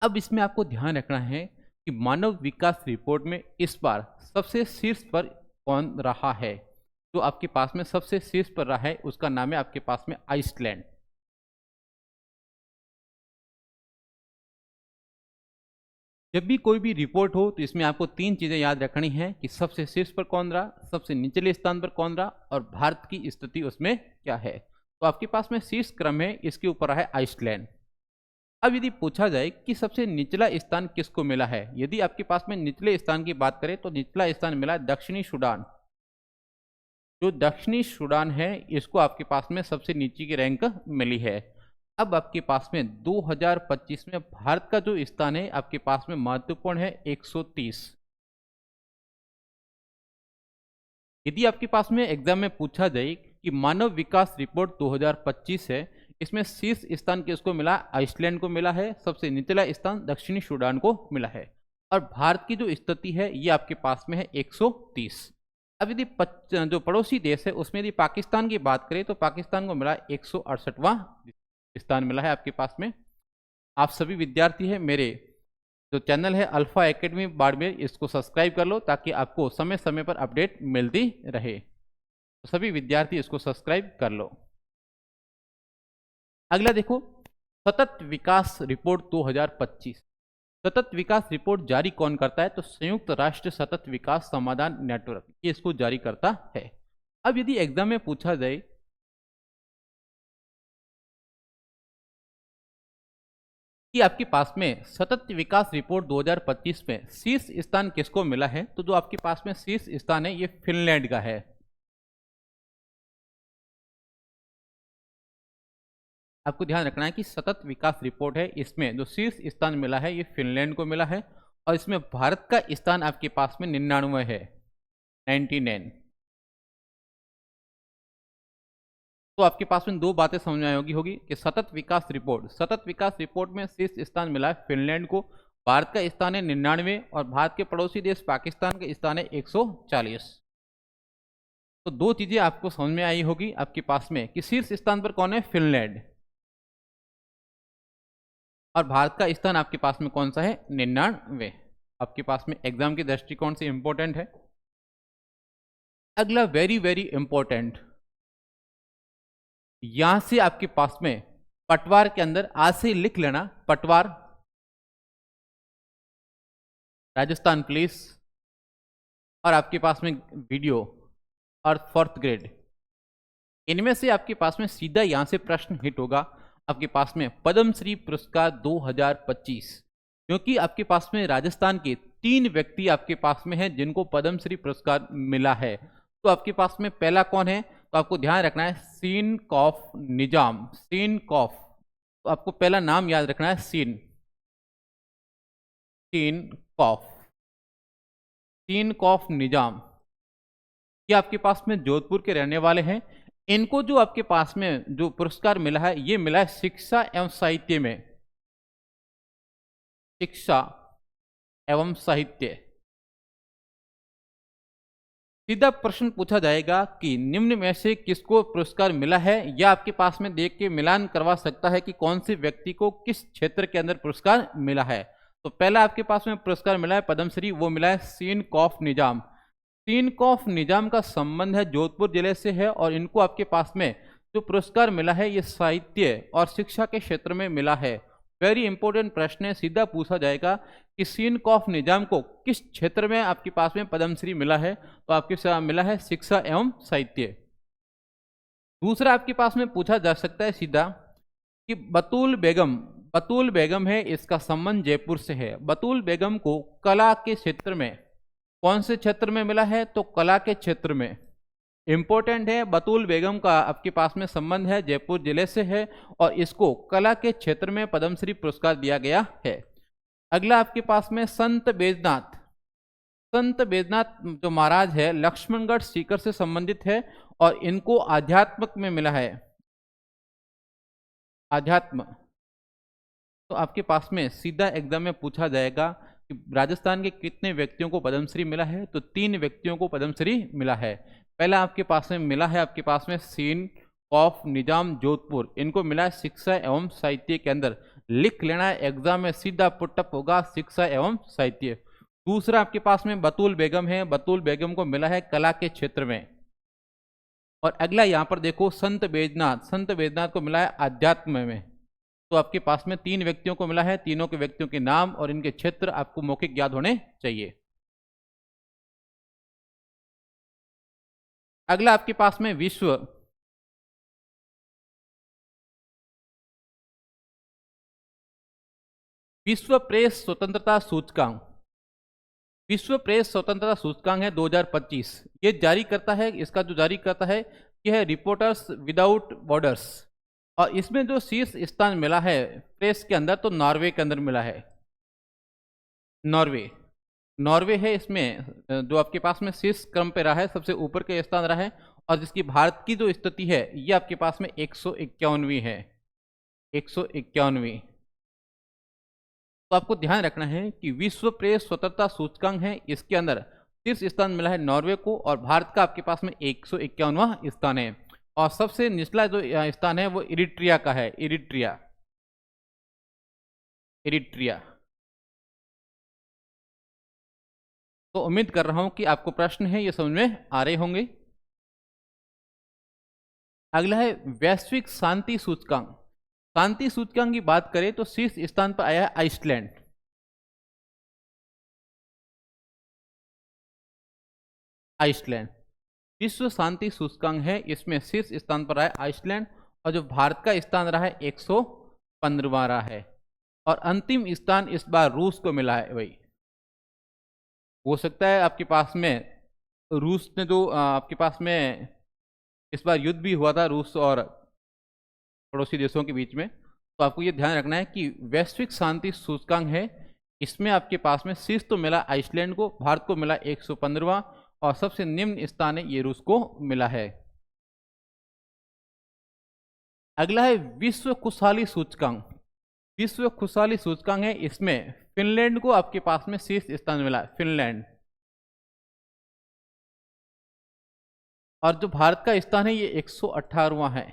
अब इसमें आपको ध्यान रखना है कि मानव विकास रिपोर्ट में इस बार सबसे शीर्ष पर कौन रहा है। जो आपके पास में सबसे शीर्ष पर रहा है उसका नाम है आपके पास में आइसलैंड। जब भी कोई भी रिपोर्ट हो तो इसमें आपको तीन चीजें याद रखनी है कि सबसे शीर्ष पर कौन रहा, सबसे निचले स्थान पर कौन रहा, और भारत की स्थिति उसमें क्या है। तो आपके पास में शीर्ष क्रम है, इसके ऊपर है आइसलैंड। अब यदि पूछा जाए कि सबसे निचला स्थान किसको मिला है, यदि आपके पास में निचले स्थान की बात करें तो निचला स्थान मिला है दक्षिणी सूडान। जो दक्षिणी सूडान है इसको आपके पास में सबसे नीचे की रैंक मिली है। अब आपके पास में 2025 में भारत का जो स्थान है आपके पास में महत्वपूर्ण है 130। यदि आपके पास में एग्जाम में पूछा जाए कि मानव विकास रिपोर्ट 2025 है, इसमें शीर्ष स्थान किसको मिला, आइसलैंड को मिला है, सबसे निचला स्थान दक्षिणी सूडान को मिला है, और भारत की जो स्थिति है ये आपके पास में है 130। अब यदि जो पड़ोसी देश है उसमें यदि पाकिस्तान की बात करें तो पाकिस्तान को मिला 168वां स्थान मिला है आपके पास में। आप सभी विद्यार्थी हैं, मेरे जो चैनल है अल्फा एकेडमी बाड़मेर, इसको सब्सक्राइब कर लो ताकि आपको समय समय पर अपडेट मिलती रहे। तो सभी विद्यार्थी इसको सब्सक्राइब कर लो। अगला देखो सतत विकास रिपोर्ट 2025। सतत विकास रिपोर्ट जारी कौन करता है? तो संयुक्त राष्ट्र सतत विकास समाधान नेटवर्क ये इसको जारी करता है। अब यदि एग्जाम में पूछा जाए कि आपके पास में सतत विकास रिपोर्ट 2025 में शीर्ष स्थान किसको मिला है, तो जो आपके पास में शीर्ष स्थान है ये फिनलैंड का है। आपको ध्यान रखना है कि सतत विकास रिपोर्ट है, इसमें जो शीर्ष स्थान मिला है ये फिनलैंड को मिला है, और इसमें भारत का स्थान आपके पास में 99 है, 99। तो आपके पास में दो बातें समझ में आई होगी कि सतत विकास रिपोर्ट में शीर्ष स्थान मिला है फिनलैंड को, भारत का स्थान है 99 और भारत के पड़ोसी देश पाकिस्तान का स्थान है 140। तो दो चीजें आपको समझ में आई होगी आपके पास में कि शीर्ष स्थान पर कौन है, फिनलैंड, और भारत का स्थान आपके पास में कौन सा है, 99। आपके पास में एग्जाम के दृष्टिकोण से इंपॉर्टेंट है। अगला वेरी वेरी इंपॉर्टेंट, यहां से आपके पास में पटवार के अंदर आज से लिख लेना, पटवार राजस्थान पुलिस, और आपके पास में वीडियो और 4th ग्रेड, इनमें से आपके पास में सीधा यहां से प्रश्न हिट होगा आपके पास में पद्मश्री पुरस्कार 2025, क्योंकि आपके पास में राजस्थान के 3 व्यक्ति आपके पास में हैं जिनको पद्मश्री पुरस्कार मिला है। तो आपके पास में पहला कौन है, तो आपको ध्यान रखना है सीन कॉफ निजाम, सीन कॉफ, तो आपको पहला नाम याद रखना है सीन कॉफ, सीन कॉफ निजाम। ये आपके पास में जोधपुर के रहने वाले हैं। इनको जो आपके पास में जो पुरस्कार मिला है ये मिला है शिक्षा एवं साहित्य में, शिक्षा एवं साहित्य। सीधा प्रश्न पूछा जाएगा कि निम्न में से किसको पुरस्कार मिला है, या आपके पास में देख के मिलान करवा सकता है कि कौन से व्यक्ति को किस क्षेत्र के अंदर पुरस्कार मिला है। तो पहला आपके पास में पुरस्कार मिला है पद्मश्री, वो मिला है सीन कॉफ निजाम। सीन कॉफ निजाम का संबंध है जोधपुर जिले से है, और इनको आपके पास में जो पुरस्कार मिला है ये साहित्य और शिक्षा के क्षेत्र में मिला है। वेरी इंपॉर्टेंट प्रश्न है, सीधा पूछा जाएगा कि सीन कॉफ निजाम को किस क्षेत्र में आपके पास में पद्मश्री मिला है, तो आपके मिला है शिक्षा एवं साहित्य। दूसरा आपके पास में पूछा जा सकता है सीधा कि बतूल बेगम है, इसका संबंध जयपुर से है। बतूल बेगम को कला के क्षेत्र में कौन से क्षेत्र में मिला है, तो कला के क्षेत्र में। इंपॉर्टेंट है, बतूल बेगम का आपके पास में संबंध है जयपुर जिले से है, और इसको कला के क्षेत्र में पद्मश्री पुरस्कार दिया गया है। अगला आपके पास में संत बैजनाथ जो महाराज है लक्ष्मणगढ़ सीकर से संबंधित है, और इनको आध्यात्मक में मिला है, आध्यात्म। तो आपके पास में सीधा एग्जाम में पूछा जाएगा कि राजस्थान के कितने व्यक्तियों को पद्मश्री मिला है, तो 3 व्यक्तियों को पद्मश्री मिला है। पहला आपके पास में मिला है आपके पास में सीन कॉफ निजाम जोधपुर, इनको मिला है शिक्षा एवं साहित्य के अंदर। लिख लेना है, एग्जाम में सीधा पुटअप होगा शिक्षा एवं साहित्य। दूसरा आपके पास में बतूल बेगम है, बतूल बेगम को मिला है कला के क्षेत्र में। और अगला यहाँ पर देखो संत बैजनाथ को मिला है आध्यात्म में। तो आपके पास में 3 व्यक्तियों को मिला है, तीनों के व्यक्तियों के नाम और इनके क्षेत्र आपको मौखिक याद होने चाहिए। अगला आपके पास में विश्व प्रेस स्वतंत्रता सूचकांक, विश्व प्रेस स्वतंत्रता सूचकांक है 2025। ये जारी करता है, इसका जो जारी करता है यह है रिपोर्टर्स विदाउट बॉर्डर्स, और इसमें जो शीर्ष स्थान मिला है प्रेस के अंदर, तो नॉर्वे के अंदर मिला है। नॉर्वे है, इसमें जो आपके पास में शीर्ष क्रम पे रहा है, सबसे ऊपर के स्थान रहा है, और जिसकी भारत की जो स्थिति है ये आपके पास में 151वीं है, 151वीं। तो आपको ध्यान रखना है कि विश्व प्रेस स्वतंत्रता सूचकांक है, इसके अंदर शीर्ष स्थान मिला है नॉर्वे को, और भारत का आपके पास में 151वां स्थान है। और सबसे निचला जो स्थान है वो इरिट्रिया का है, इरिट्रिया। तो उम्मीद कर रहा हूं कि आपको प्रश्न है ये समझ में आ रहे होंगे। अगला है वैश्विक शांति सूचकांक। शांति सूचकांक की बात करें तो शीर्ष स्थान पर आया है आइसलैंड। आइसलैंड। विश्व शांति सूचकांक है, इसमें शीर्ष स्थान पर रहा है आइसलैंड, और जो भारत का स्थान रहा है 115वां रहा है। और अंतिम स्थान इस बार रूस को मिला है भाई। हो सकता है आपके पास में रूस ने जो आपके पास में इस बार युद्ध भी हुआ था रूस और पड़ोसी देशों के बीच में, तो आपको ये ध्यान रखना है कि वैश्विक शांति सूचकांक है, इसमें आपके पास में शीर्ष तो मिला आइसलैंड को, भारत को मिला 115वां, और सबसे निम्न स्थान है ये रूस को मिला है। अगला है विश्व खुशहाली सूचकांक। विश्व खुशहाली सूचकांक है, इसमें फिनलैंड को आपके पास में शीर्ष स्थान मिला है, फिनलैंड। और जो भारत का स्थान है ये 118वां है।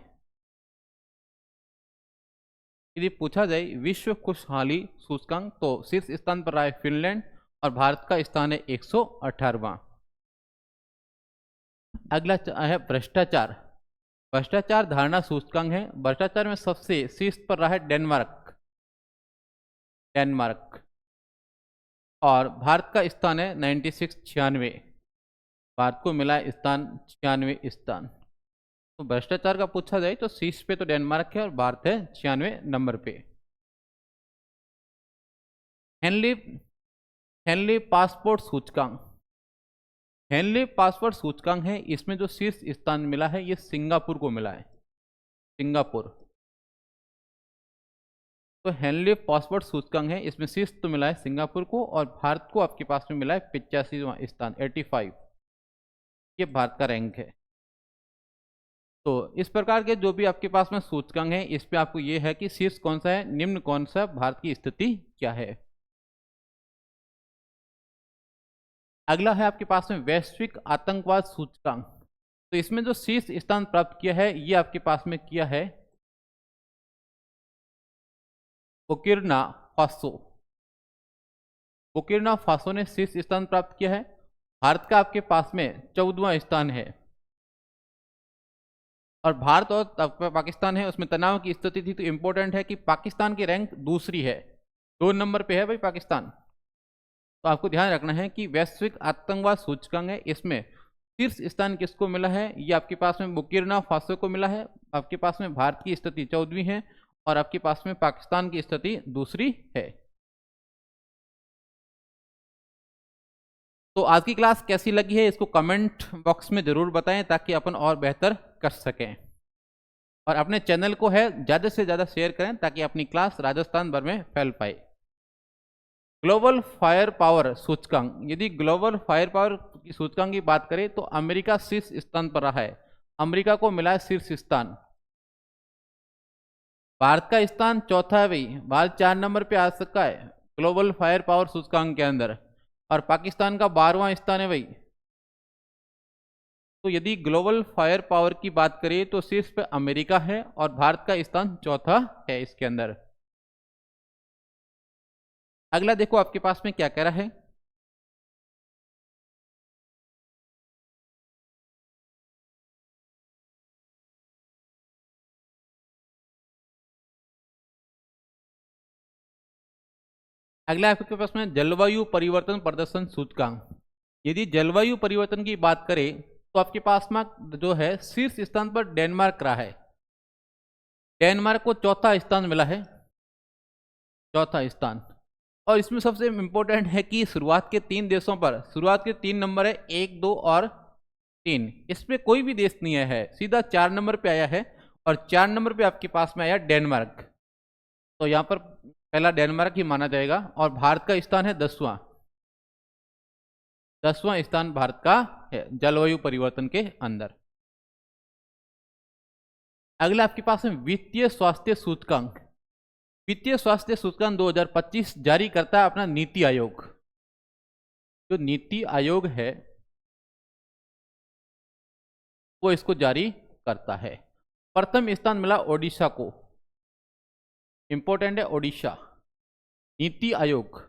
यदि पूछा जाए विश्व खुशहाली सूचकांक तो शीर्ष स्थान पर रहा है फिनलैंड, और भारत का स्थान है 118वां। अगला है भ्रष्टाचार। भ्रष्टाचार धारणा सूचकांक है, भ्रष्टाचार में सबसे शीर्ष पर रहा है डेनमार्क। डेनमार्क और भारत का स्थान है 96 भारत को मिला स्थान 96 स्थान। तो भ्रष्टाचार का पूछा जाए तो शीर्ष पे तो डेनमार्क है और भारत है 96 नंबर पे। हेनली हेनली पासपोर्ट सूचकांक। हेनली पासपोर्ट सूचकांक है, इसमें जो शीर्ष स्थान मिला है ये सिंगापुर को मिला है, सिंगापुर। तो हेनली पासपोर्ट सूचकांक है, इसमें शीर्ष तो मिला है सिंगापुर को, और भारत को आपके पास में मिला है 85वां स्थान, 85। ये भारत का रैंक है। तो इस प्रकार के जो भी आपके पास में सूचकांक है, इस पे आपको ये है कि शीर्ष कौन सा है, निम्न कौन सा, भारत की स्थिति क्या है। अगला है आपके पास में वैश्विक आतंकवाद सूचकांक। तो इसमें जो शीर्ष स्थान प्राप्त किया है ये आपके पास में किया है बुर्किना फासो। बुर्किना फासो ने शीर्ष स्थान प्राप्त किया है। भारत का आपके पास में 14वां स्थान है, और भारत और पाकिस्तान है उसमें तनाव की स्थिति थी, तो इंपॉर्टेंट है कि पाकिस्तान की रैंक दूसरी है, 2 नंबर पे है भाई पाकिस्तान। तो आपको ध्यान रखना है कि वैश्विक आतंकवाद सूचकांक है, इसमें शीर्ष स्थान किसको मिला है, ये आपके पास में बुर्किना फासो को मिला है। आपके पास में भारत की स्थिति 14वीं है और आपके पास में पाकिस्तान की स्थिति दूसरी है। तो आज की क्लास कैसी लगी है इसको कमेंट बॉक्स में जरूर बताएं, ताकि अपन और बेहतर कर सकें। और अपने चैनल को है ज़्यादा से ज़्यादा शेयर करें, ताकि अपनी क्लास राजस्थान भर में फैल पाए। ग्लोबल फायर पावर सूचकांक। यदि ग्लोबल फायर पावर की सूचकांक की बात करें तो अमेरिका शीर्ष स्थान पर रहा है, अमेरिका को मिला है शीर्ष स्थान। भारत का स्थान चौथा है भाई, भारत 4 नंबर पे आ सका है ग्लोबल फायर पावर सूचकांक के अंदर, और पाकिस्तान का 12वां स्थान है भाई। तो यदि ग्लोबल फायर पावर की बात करें तो शीर्ष पे अमेरिका है और भारत का स्थान चौथा है इसके अंदर। अगला देखो आपके पास में क्या कह रहा है। अगला आपके पास में जलवायु परिवर्तन प्रदर्शन सूचकांक। यदि जलवायु परिवर्तन की बात करें तो आपके पास में जो है शीर्ष स्थान पर डेनमार्क रहा है, डेनमार्क को चौथा स्थान मिला है, चौथा स्थान। और इसमें सबसे इंपॉर्टेंट है कि शुरुआत के 3 देशों पर, शुरुआत के 3 नंबर है 1, 2 और 3, इसमें कोई भी देश नहीं है, सीधा 4 नंबर पे आया है, और 4 नंबर पे आपके पास में आया डेनमार्क। तो यहाँ पर पहला डेनमार्क ही माना जाएगा, और भारत का स्थान है 10वां, 10वां स्थान भारत का है जलवायु परिवर्तन के अंदर। अगला आपके पास है वित्तीय स्वास्थ्य सूचकांक। वित्तीय स्वास्थ्य सूचकांक 2025 जारी करता है अपना नीति आयोग। जो नीति आयोग है वो इसको जारी करता है। प्रथम स्थान मिला ओडिशा को, इंपॉर्टेंट है ओडिशा। नीति आयोग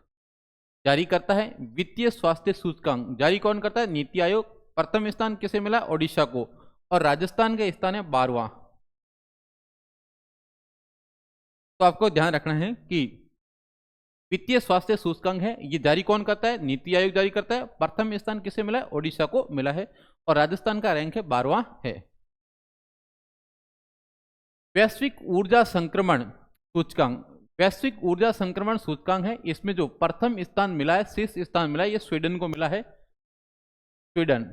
जारी करता है वित्तीय स्वास्थ्य सूचकांक, जारी कौन करता है, नीति आयोग। प्रथम स्थान किसे मिला, ओडिशा को, और राजस्थान का स्थान है 12वां। तो आपको ध्यान रखना है कि वित्तीय स्वास्थ्य सूचकांक है, ये जारी कौन करता है? नीति आयोग जारी करता है। प्रथम स्थान किसे मिला है? ओडिशा को मिला है। और राजस्थान का रैंक है 12वां है। वैश्विक ऊर्जा संक्रमण सूचकांक, वैश्विक ऊर्जा संक्रमण सूचकांक है, इसमें जो प्रथम स्थान मिला है, शीर्ष स्थान मिला है, ये स्वीडन को मिला है, स्वीडन।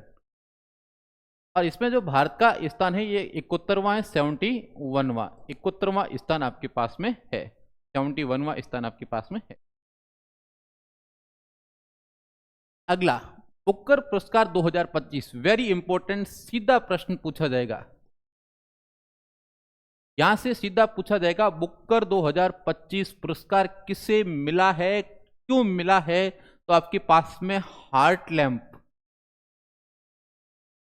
और इसमें जो भारत का स्थान है ये 71वां है, 71वां, 71वां स्थान आपके पास में है, 71वां स्थान आपके पास में है। अगला बुकर पुरस्कार 2025, वेरी इंपॉर्टेंट, सीधा प्रश्न पूछा जाएगा, यहां से सीधा पूछा जाएगा बुकर 2025 पुरस्कार किसे मिला है, क्यों मिला है? तो आपके पास में heart lamp,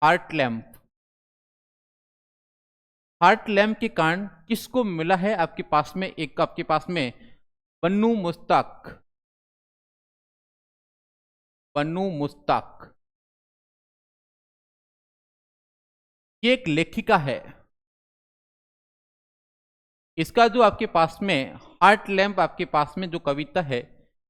heart lamp, heart lamp के कारण किसको मिला है? आपके पास में एक, आपके पास में बन्नू मुश्ताक, बन्नू मुश्ताक, ये एक लेखिका है, इसका जो आपके पास में हार्ट लैंप, आपके पास में जो कविता है,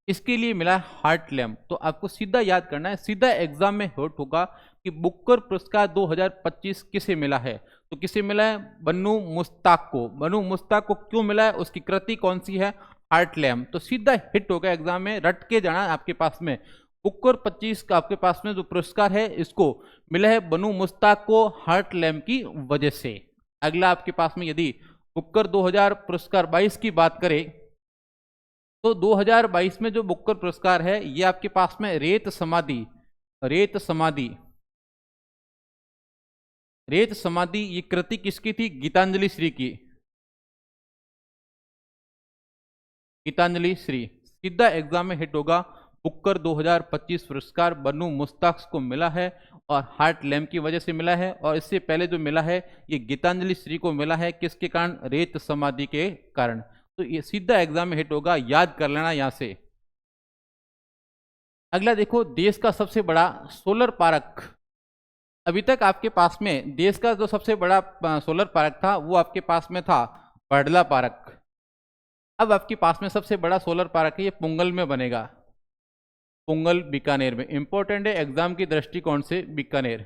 इसके लिए मिला है हार्ट लैंप। तो आपको सीधा याद करना है, सीधा एग्जाम में हर्ट होगा कि बुकर पुरस्कार 2025 किसे मिला है? तो किसे मिला है? बन्नू मुश्ताक को। बन्नू मुश्ताक को क्यों मिला है? उसकी कृति कौन सी है? Heart lamp. तो सीधा हिट होगा एग्जाम में, रट के जाना आपके पास में। बुकर 25 का आपके पास में जो पुरस्कार है, इसको मिला है बन्नू मुश्ताक को हार्ट लैंप की वजह से। अगला आपके पास में यदि बुकर 2000 पुरस्कार 22 की बात करें, तो 2022 में जो बुकर पुरस्कार है, ये आपके पास में रेत समाधि, रेत समाधि, रेत समाधि, ये कृति किसकी थी? गीतांजलि श्री की, गीतांजलि श्री। सीधा एग्जाम में हिट होगा, बुकर 2025 पुरस्कार बन्नू मुश्ताक को मिला है और हार्ट लैंप की वजह से मिला है। और इससे पहले जो मिला है ये गीतांजलि श्री को मिला है, किसके कारण? रेत समाधि के कारण। तो ये सीधा एग्जाम में हिट होगा, याद कर लेना यहां से। अगला देखो, देश का सबसे बड़ा सोलर पार्क, अभी तक आपके पास में देश का जो सबसे बड़ा सोलर पार्क था वो आपके पास में था बड़ला पार्क। अब आपके पास में सबसे बड़ा सोलर पार्क है, ये पुंगल में बनेगा, पुंगल बीकानेर में। इंपॉर्टेंट है एग्जाम की दृष्टिकोण से, बीकानेर,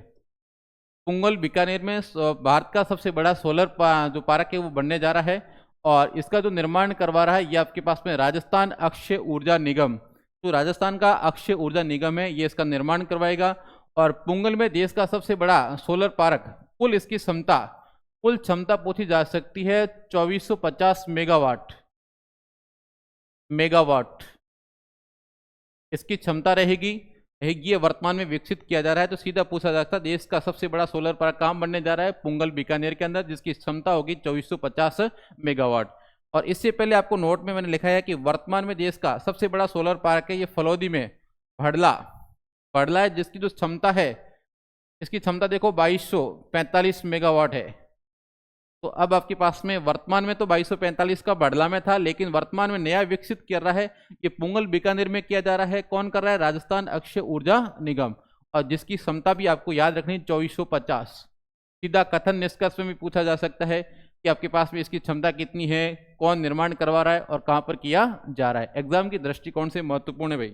पुंगल बीकानेर में भारत का सबसे बड़ा सोलर जो पार्क है वो बनने जा रहा है। और इसका जो निर्माण करवा रहा है ये आपके पास में राजस्थान अक्षय ऊर्जा निगम, तो राजस्थान का अक्षय ऊर्जा निगम है, ये इसका निर्माण करवाएगा। और पुंगल में देश का सबसे बड़ा सोलर पार्क, कुल इसकी क्षमता, कुल क्षमता पूछी जा सकती है 2450 मेगावाट, मेगावाट इसकी क्षमता रहेगी, ये वर्तमान में विकसित किया जा रहा है। तो सीधा पूछा जा सकता है देश का सबसे बड़ा सोलर पार्क कहाँ बनने जा रहा है? पुंगल बीकानेर के अंदर, जिसकी क्षमता होगी 2450 मेगावाट। और इससे पहले आपको नोट में मैंने लिखा है कि वर्तमान में देश का सबसे बड़ा सोलर पार्क है ये फलौदी में, भड़ला, भड़ला है, जिसकी जो क्षमता है, इसकी क्षमता देखो 2245 मेगावाट है। तो अब आपके पास में वर्तमान में तो 2245 का बड़ला में था, लेकिन वर्तमान में नया विकसित कर रहा है ये पुंगल बीकानेर में किया जा रहा है। कौन कर रहा है? राजस्थान अक्षय ऊर्जा निगम, और जिसकी क्षमता भी आपको याद रखनी 2450। सीधा कथन निष्कर्ष में भी पूछा जा सकता है कि आपके पास में इसकी क्षमता कितनी है, कौन निर्माण करवा रहा है और कहां पर किया जा रहा है। एग्जाम की दृष्टिकोण से महत्वपूर्ण है भाई।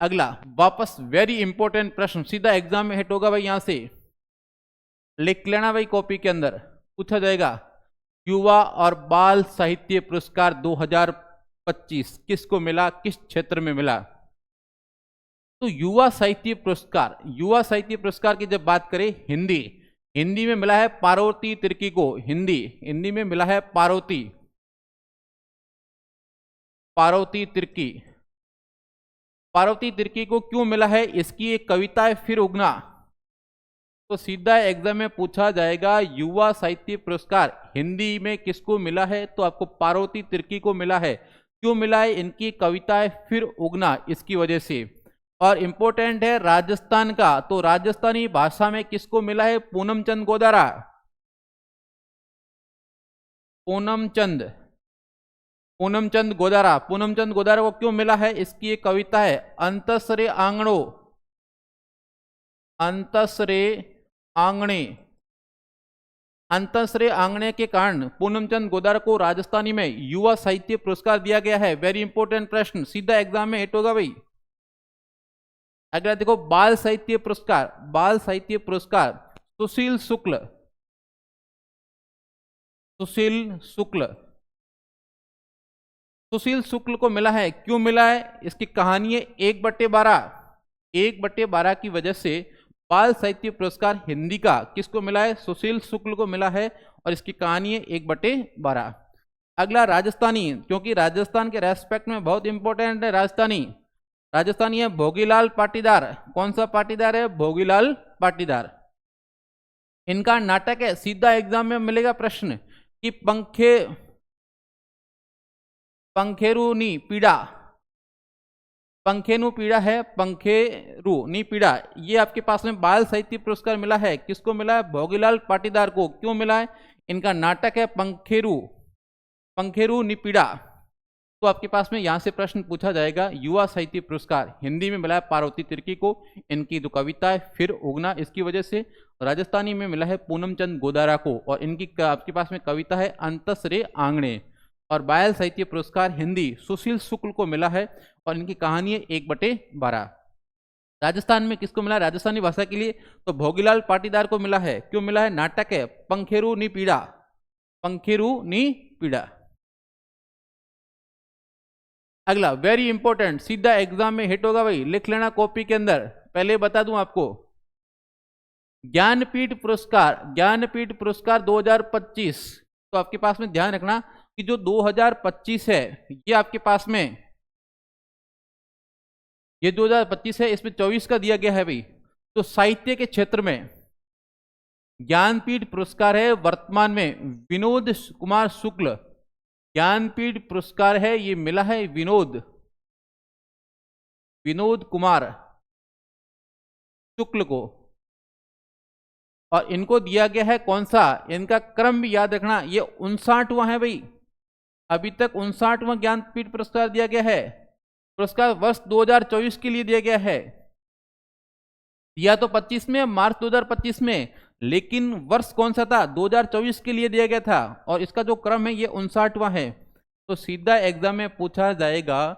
अगला वापस वेरी इंपॉर्टेंट प्रश्न, सीधा एग्जाम में हिट होगा भाई, यहां से लिख लेना भाई कॉपी के अंदर, पूछा जाएगा युवा और बाल साहित्य पुरस्कार 2025 किसको मिला, किस क्षेत्र में मिला? तो युवा साहित्य पुरस्कार, युवा साहित्य पुरस्कार की जब बात करें, हिंदी, हिंदी में मिला है पार्वती तिर्की को, हिंदी, हिंदी में मिला है पार्वती, पार्वती तिर्की। पार्वती तिर्की को क्यों मिला है? इसकी एक कविता है फिर उगना। तो सीधा एग्जाम में पूछा जाएगा युवा साहित्य पुरस्कार हिंदी में किसको मिला है? तो आपको पार्वती तिर्की को मिला है। क्यों मिला है? इनकी कविता है फिर उगना, इसकी वजह से। और इंपॉर्टेंट है राजस्थान का, तो राजस्थानी भाषा में किसको मिला है? पूनम चंद गोदारा, पूनम चंद, पूनम चंद गोदारा। पूनम चंद गोदारा को क्यों मिला है? इसकी एक कविता है अंतसरे आंगणो, अंतसरे आंगणे, अंतःश्रेय आंगणे के कारण पूनमचंद गोदारा को राजस्थानी में युवा साहित्य पुरस्कार दिया गया है। वेरी इंपॉर्टेंट प्रश्न, सीधा एग्जाम में हिट होगा भाई। अगला देखो, बाल साहित्य पुरस्कार, बाल साहित्य पुरस्कार सुशील शुक्ल, सुशील शुक्ल, सुशील शुक्ल को मिला है। क्यों मिला है? इसकी कहानी है 1/12, 1/12 की वजह से बाल साहित्य पुरस्कार हिंदी का किसको मिला है? सुशील शुक्ल को मिला है, और इसकी कहानी है 1/12। अगला राजस्थानी, क्योंकि राजस्थान के रेस्पेक्ट में बहुत इंपॉर्टेंट है राजस्थानी। राजस्थानी है भोगीलाल पाटीदार। कौन सा पाटीदार है? भोगीलाल पाटीदार। इनका नाटक है, सीधा एग्जाम में मिलेगा प्रश्न कि पंखेरुनी पीड़ा, पंखेनु पीड़ा है, पंखेरुनी पीड़ा, ये आपके पास में बाल साहित्य पुरस्कार मिला है। किसको मिला है? भोगीलाल पाटीदार को। क्यों मिला है? इनका नाटक है पंखेरुनी पीड़ा। तो आपके पास में यहां से प्रश्न पूछा जाएगा। युवा साहित्य पुरस्कार हिंदी में मिला है पार्वती तिर्की को, इनकी जो कविता है फिर उगना, इसकी वजह से। राजस्थानी में मिला है पूनमचंद गोदारा को, और इनकी आपके पास में कविता है अंतःश्रेय आंगणे। और बाल साहित्य पुरस्कार हिंदी सुशील शुक्ल को मिला है, और इनकी कहानी है 1/12। राजस्थान में किसको मिला? राजस्थानी भाषा के लिए तो भोगीलाल पाटीदार को मिला है। क्यों मिला है? नाटक है पंखेरुनी पीड़ा, पंखेरुनी पीड़ा। अगला वेरी इंपॉर्टेंट, सीधा एग्जाम में हिट होगा भाई, लिख लेना कॉपी के अंदर। पहले बता दूं आपको, ज्ञानपीठ पुरस्कार, ज्ञानपीठ पुरस्कार 2025। तो आपके पास में ध्यान रखना कि जो 2025 है ये आपके पास में, ये 2025 है, इसमें 24 का दिया गया है भाई। तो साहित्य के क्षेत्र में ज्ञानपीठ पुरस्कार है वर्तमान में विनोद कुमार शुक्ल, ज्ञानपीठ पुरस्कार है ये मिला है विनोद कुमार शुक्ल को। और इनको दिया गया है कौन सा? इनका क्रम भी याद रखना, ये 59वां है भाई। अभी तक 59वां ज्ञानपीठ पुरस्कार दिया गया है। पुरस्कार वर्ष 2024 के लिए दिया गया है, या तो 25 में, मार्च 2025 में, लेकिन वर्ष कौन सा था? 2024 के लिए दिया गया था। और इसका जो क्रम है ये 59वां है। तो सीधा एग्जाम में पूछा जाएगा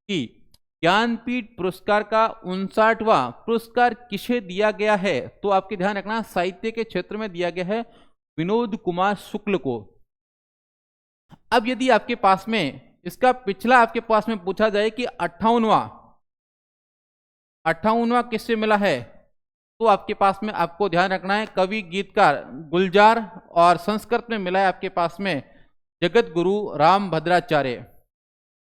कि ज्ञानपीठ पुरस्कार का 59वां पुरस्कार किसे दिया गया है? तो आपके ध्यान रखना, साहित्य के क्षेत्र में दिया गया है विनोद कुमार शुक्ल को। अब यदि आपके पास में इसका पिछला आपके पास में पूछा जाए कि 58वां किससे मिला है? तो आपके पास में आपको ध्यान रखना है कवि गीतकार गुलजार, और संस्कृत में मिला है आपके पास में जगत गुरु राम भद्राचार्य।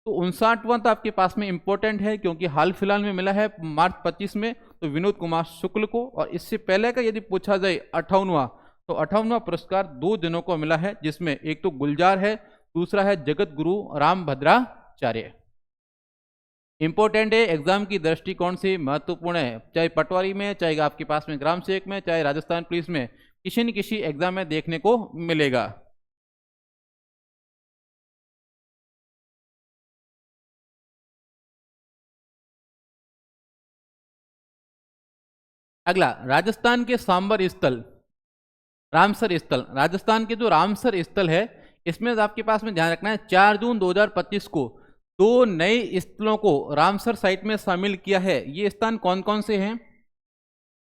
तो 59वां तो आपके पास में इंपॉर्टेंट है, क्योंकि हाल फिलहाल में मिला है मार्च 25 में, तो विनोद कुमार शुक्ल को। और इससे पहले का यदि पूछा जाए 58वां, तो 58वां पुरस्कार 2 जनों को मिला है, जिसमें एक तो गुलजार है, दूसरा है जगत गुरु राम भद्राचार्य। इंपॉर्टेंट है, एग्जाम की दृष्टिकोण से महत्वपूर्ण है, चाहे पटवारी में, चाहे आपके पास में ग्राम सेवक में, चाहे राजस्थान पुलिस में, किसी न किसी एग्जाम में देखने को मिलेगा। अगला, राजस्थान के सांबर स्थल, रामसर स्थल। राजस्थान के जो रामसर स्थल है, इसमें आपके पास में ध्यान रखना है 4 जून 2025 को 2 नए स्थलों को रामसर साइट में शामिल किया है। ये स्थान कौन कौन से हैं?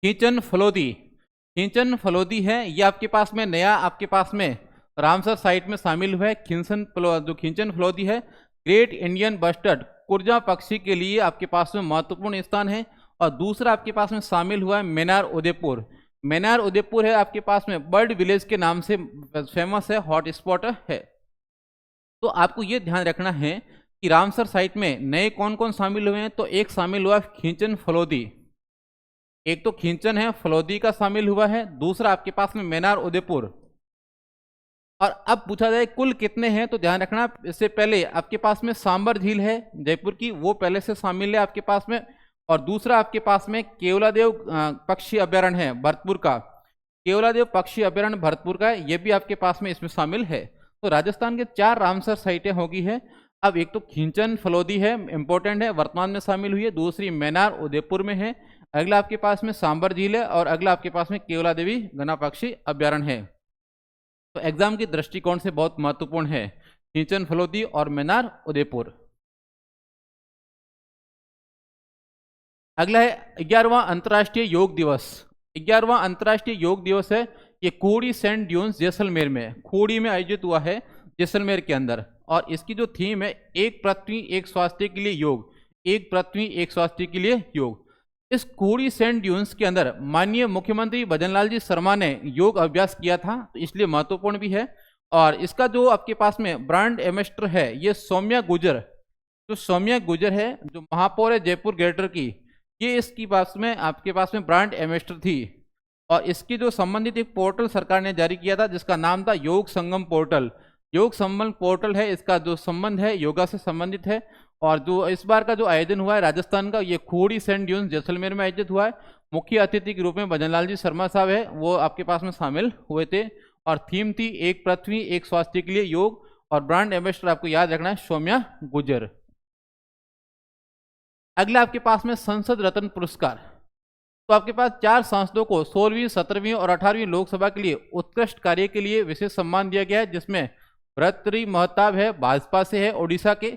खींचन फलोदी, खींचन फलोदी है, ये आपके पास में नया आपके पास में रामसर साइट में शामिल हुआ है। जो खींचन फलोदी है, ग्रेट इंडियन बस्टर्ड कुर्जा पक्षी के लिए आपके पास में महत्वपूर्ण स्थान है। और दूसरा आपके पास में शामिल हुआ है मेनार उदयपुर। मेनार उदयपुर है आपके पास में बर्ड विलेज के नाम से फेमस है, हॉट स्पॉट है। तो आपको ये ध्यान रखना है कि रामसर साइट में नए कौन कौन शामिल हुए हैं। तो एक शामिल हुआ खींचन फलोदी, एक तो खींचन है फलोदी का शामिल हुआ है, दूसरा आपके पास में मेनार उदयपुर। और अब पूछा जाए कुल कितने हैं, तो ध्यान रखना, इससे पहले आपके पास में सांबर झील है जयपुर की, वो पहले से शामिल है आपके पास में। और दूसरा आपके पास में केवलादेव पक्षी अभ्यारण्य है भरतपुर का, केवलादेव पक्षी अभ्यारण्य भरतपुर का, ये भी आपके पास में इसमें शामिल है। तो राजस्थान के 4 रामसर साइटें होगी है। अब एक तो खींचन फलोदी है, इंपॉर्टेंट है, वर्तमान में शामिल हुई है। दूसरी मेनार उदयपुर में है। अगला आपके पास में सांबर झील है, और अगला आपके पास में केवलादेवी घना पक्षी अभ्यारण्य है। तो एग्जाम की दृष्टिकोण से बहुत महत्वपूर्ण है, सिंचन फलोदी और मैनार उदयपुर। अगला है 11वां अंतर्राष्ट्रीय योग दिवस। 11वां अंतर्राष्ट्रीय योग दिवस है, ये कोड़ी सैंड ड्यून्स जैसलमेर में, खोड़ी में आयोजित हुआ है जैसलमेर के अंदर। और इसकी जो थीम है, एक पृथ्वी एक स्वास्थ्य के लिए योग, एक पृथ्वी एक स्वास्थ्य के लिए योग। इस कोड़ी सैंड ड्यून्स के अंदर माननीय मुख्यमंत्री भजनलाल जी शर्मा ने योग अभ्यास किया था, तो इसलिए महत्वपूर्ण भी है। और इसका जो आपके पास में ब्रांड एम्बेसडर है, ये सौम्या गुजर, जो सौम्या गुजर है, जो महापौर है जयपुर ग्रेटर की, ये इसकी पास में आपके पास में ब्रांड एम्बेसडर थी। और इसकी जो संबंधित एक पोर्टल सरकार ने जारी किया था, जिसका नाम था योग संगम पोर्टल। योग संगम पोर्टल है, इसका जो संबंध है योगा से संबंधित है। और जो इस बार का जो आयोजन हुआ है राजस्थान का, ये खोड़ी सैंड ड्यून्स जैसलमेर में आयोजित हुआ है। मुख्य अतिथि के रूप में भजनलाल जी शर्मा साहब है, वो आपके पास में शामिल हुए थे। और थीम थी एक पृथ्वी एक स्वास्थ्य के लिए योग। और ब्रांड एम्बेसडर आपको याद रखना है सौम्या गुजर। अगला आपके पास में संसद रत्न पुरस्कार। तो आपके पास 4 सांसदों को 16वीं 17वीं और 18वीं लोकसभा के लिए उत्कृष्ट कार्य के लिए विशेष सम्मान दिया गया है, जिसमें भर्तृहरि महताब है, भाजपा से है ओडिशा के,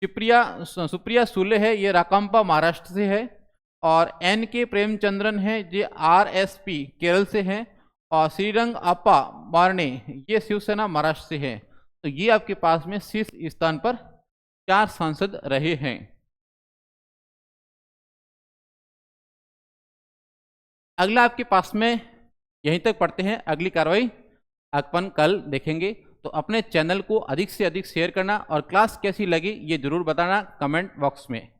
सुप्रिया सुले है, ये राकांपा महाराष्ट्र से है, और NK प्रेमचंद्रन है, ये RSP केरल से हैं, और श्रीरंग आपा बारने ये शिवसेना महाराष्ट्र से है। तो ये आपके पास में शीर्ष स्थान पर 4 सांसद रहे हैं। अगला आपके पास में यहीं तक पढ़ते हैं, अगली कार्रवाई अपन कल देखेंगे। तो अपने चैनल को अधिक से अधिक शेयर करना और क्लास कैसी लगी ये जरूर बताना कमेंट बॉक्स में।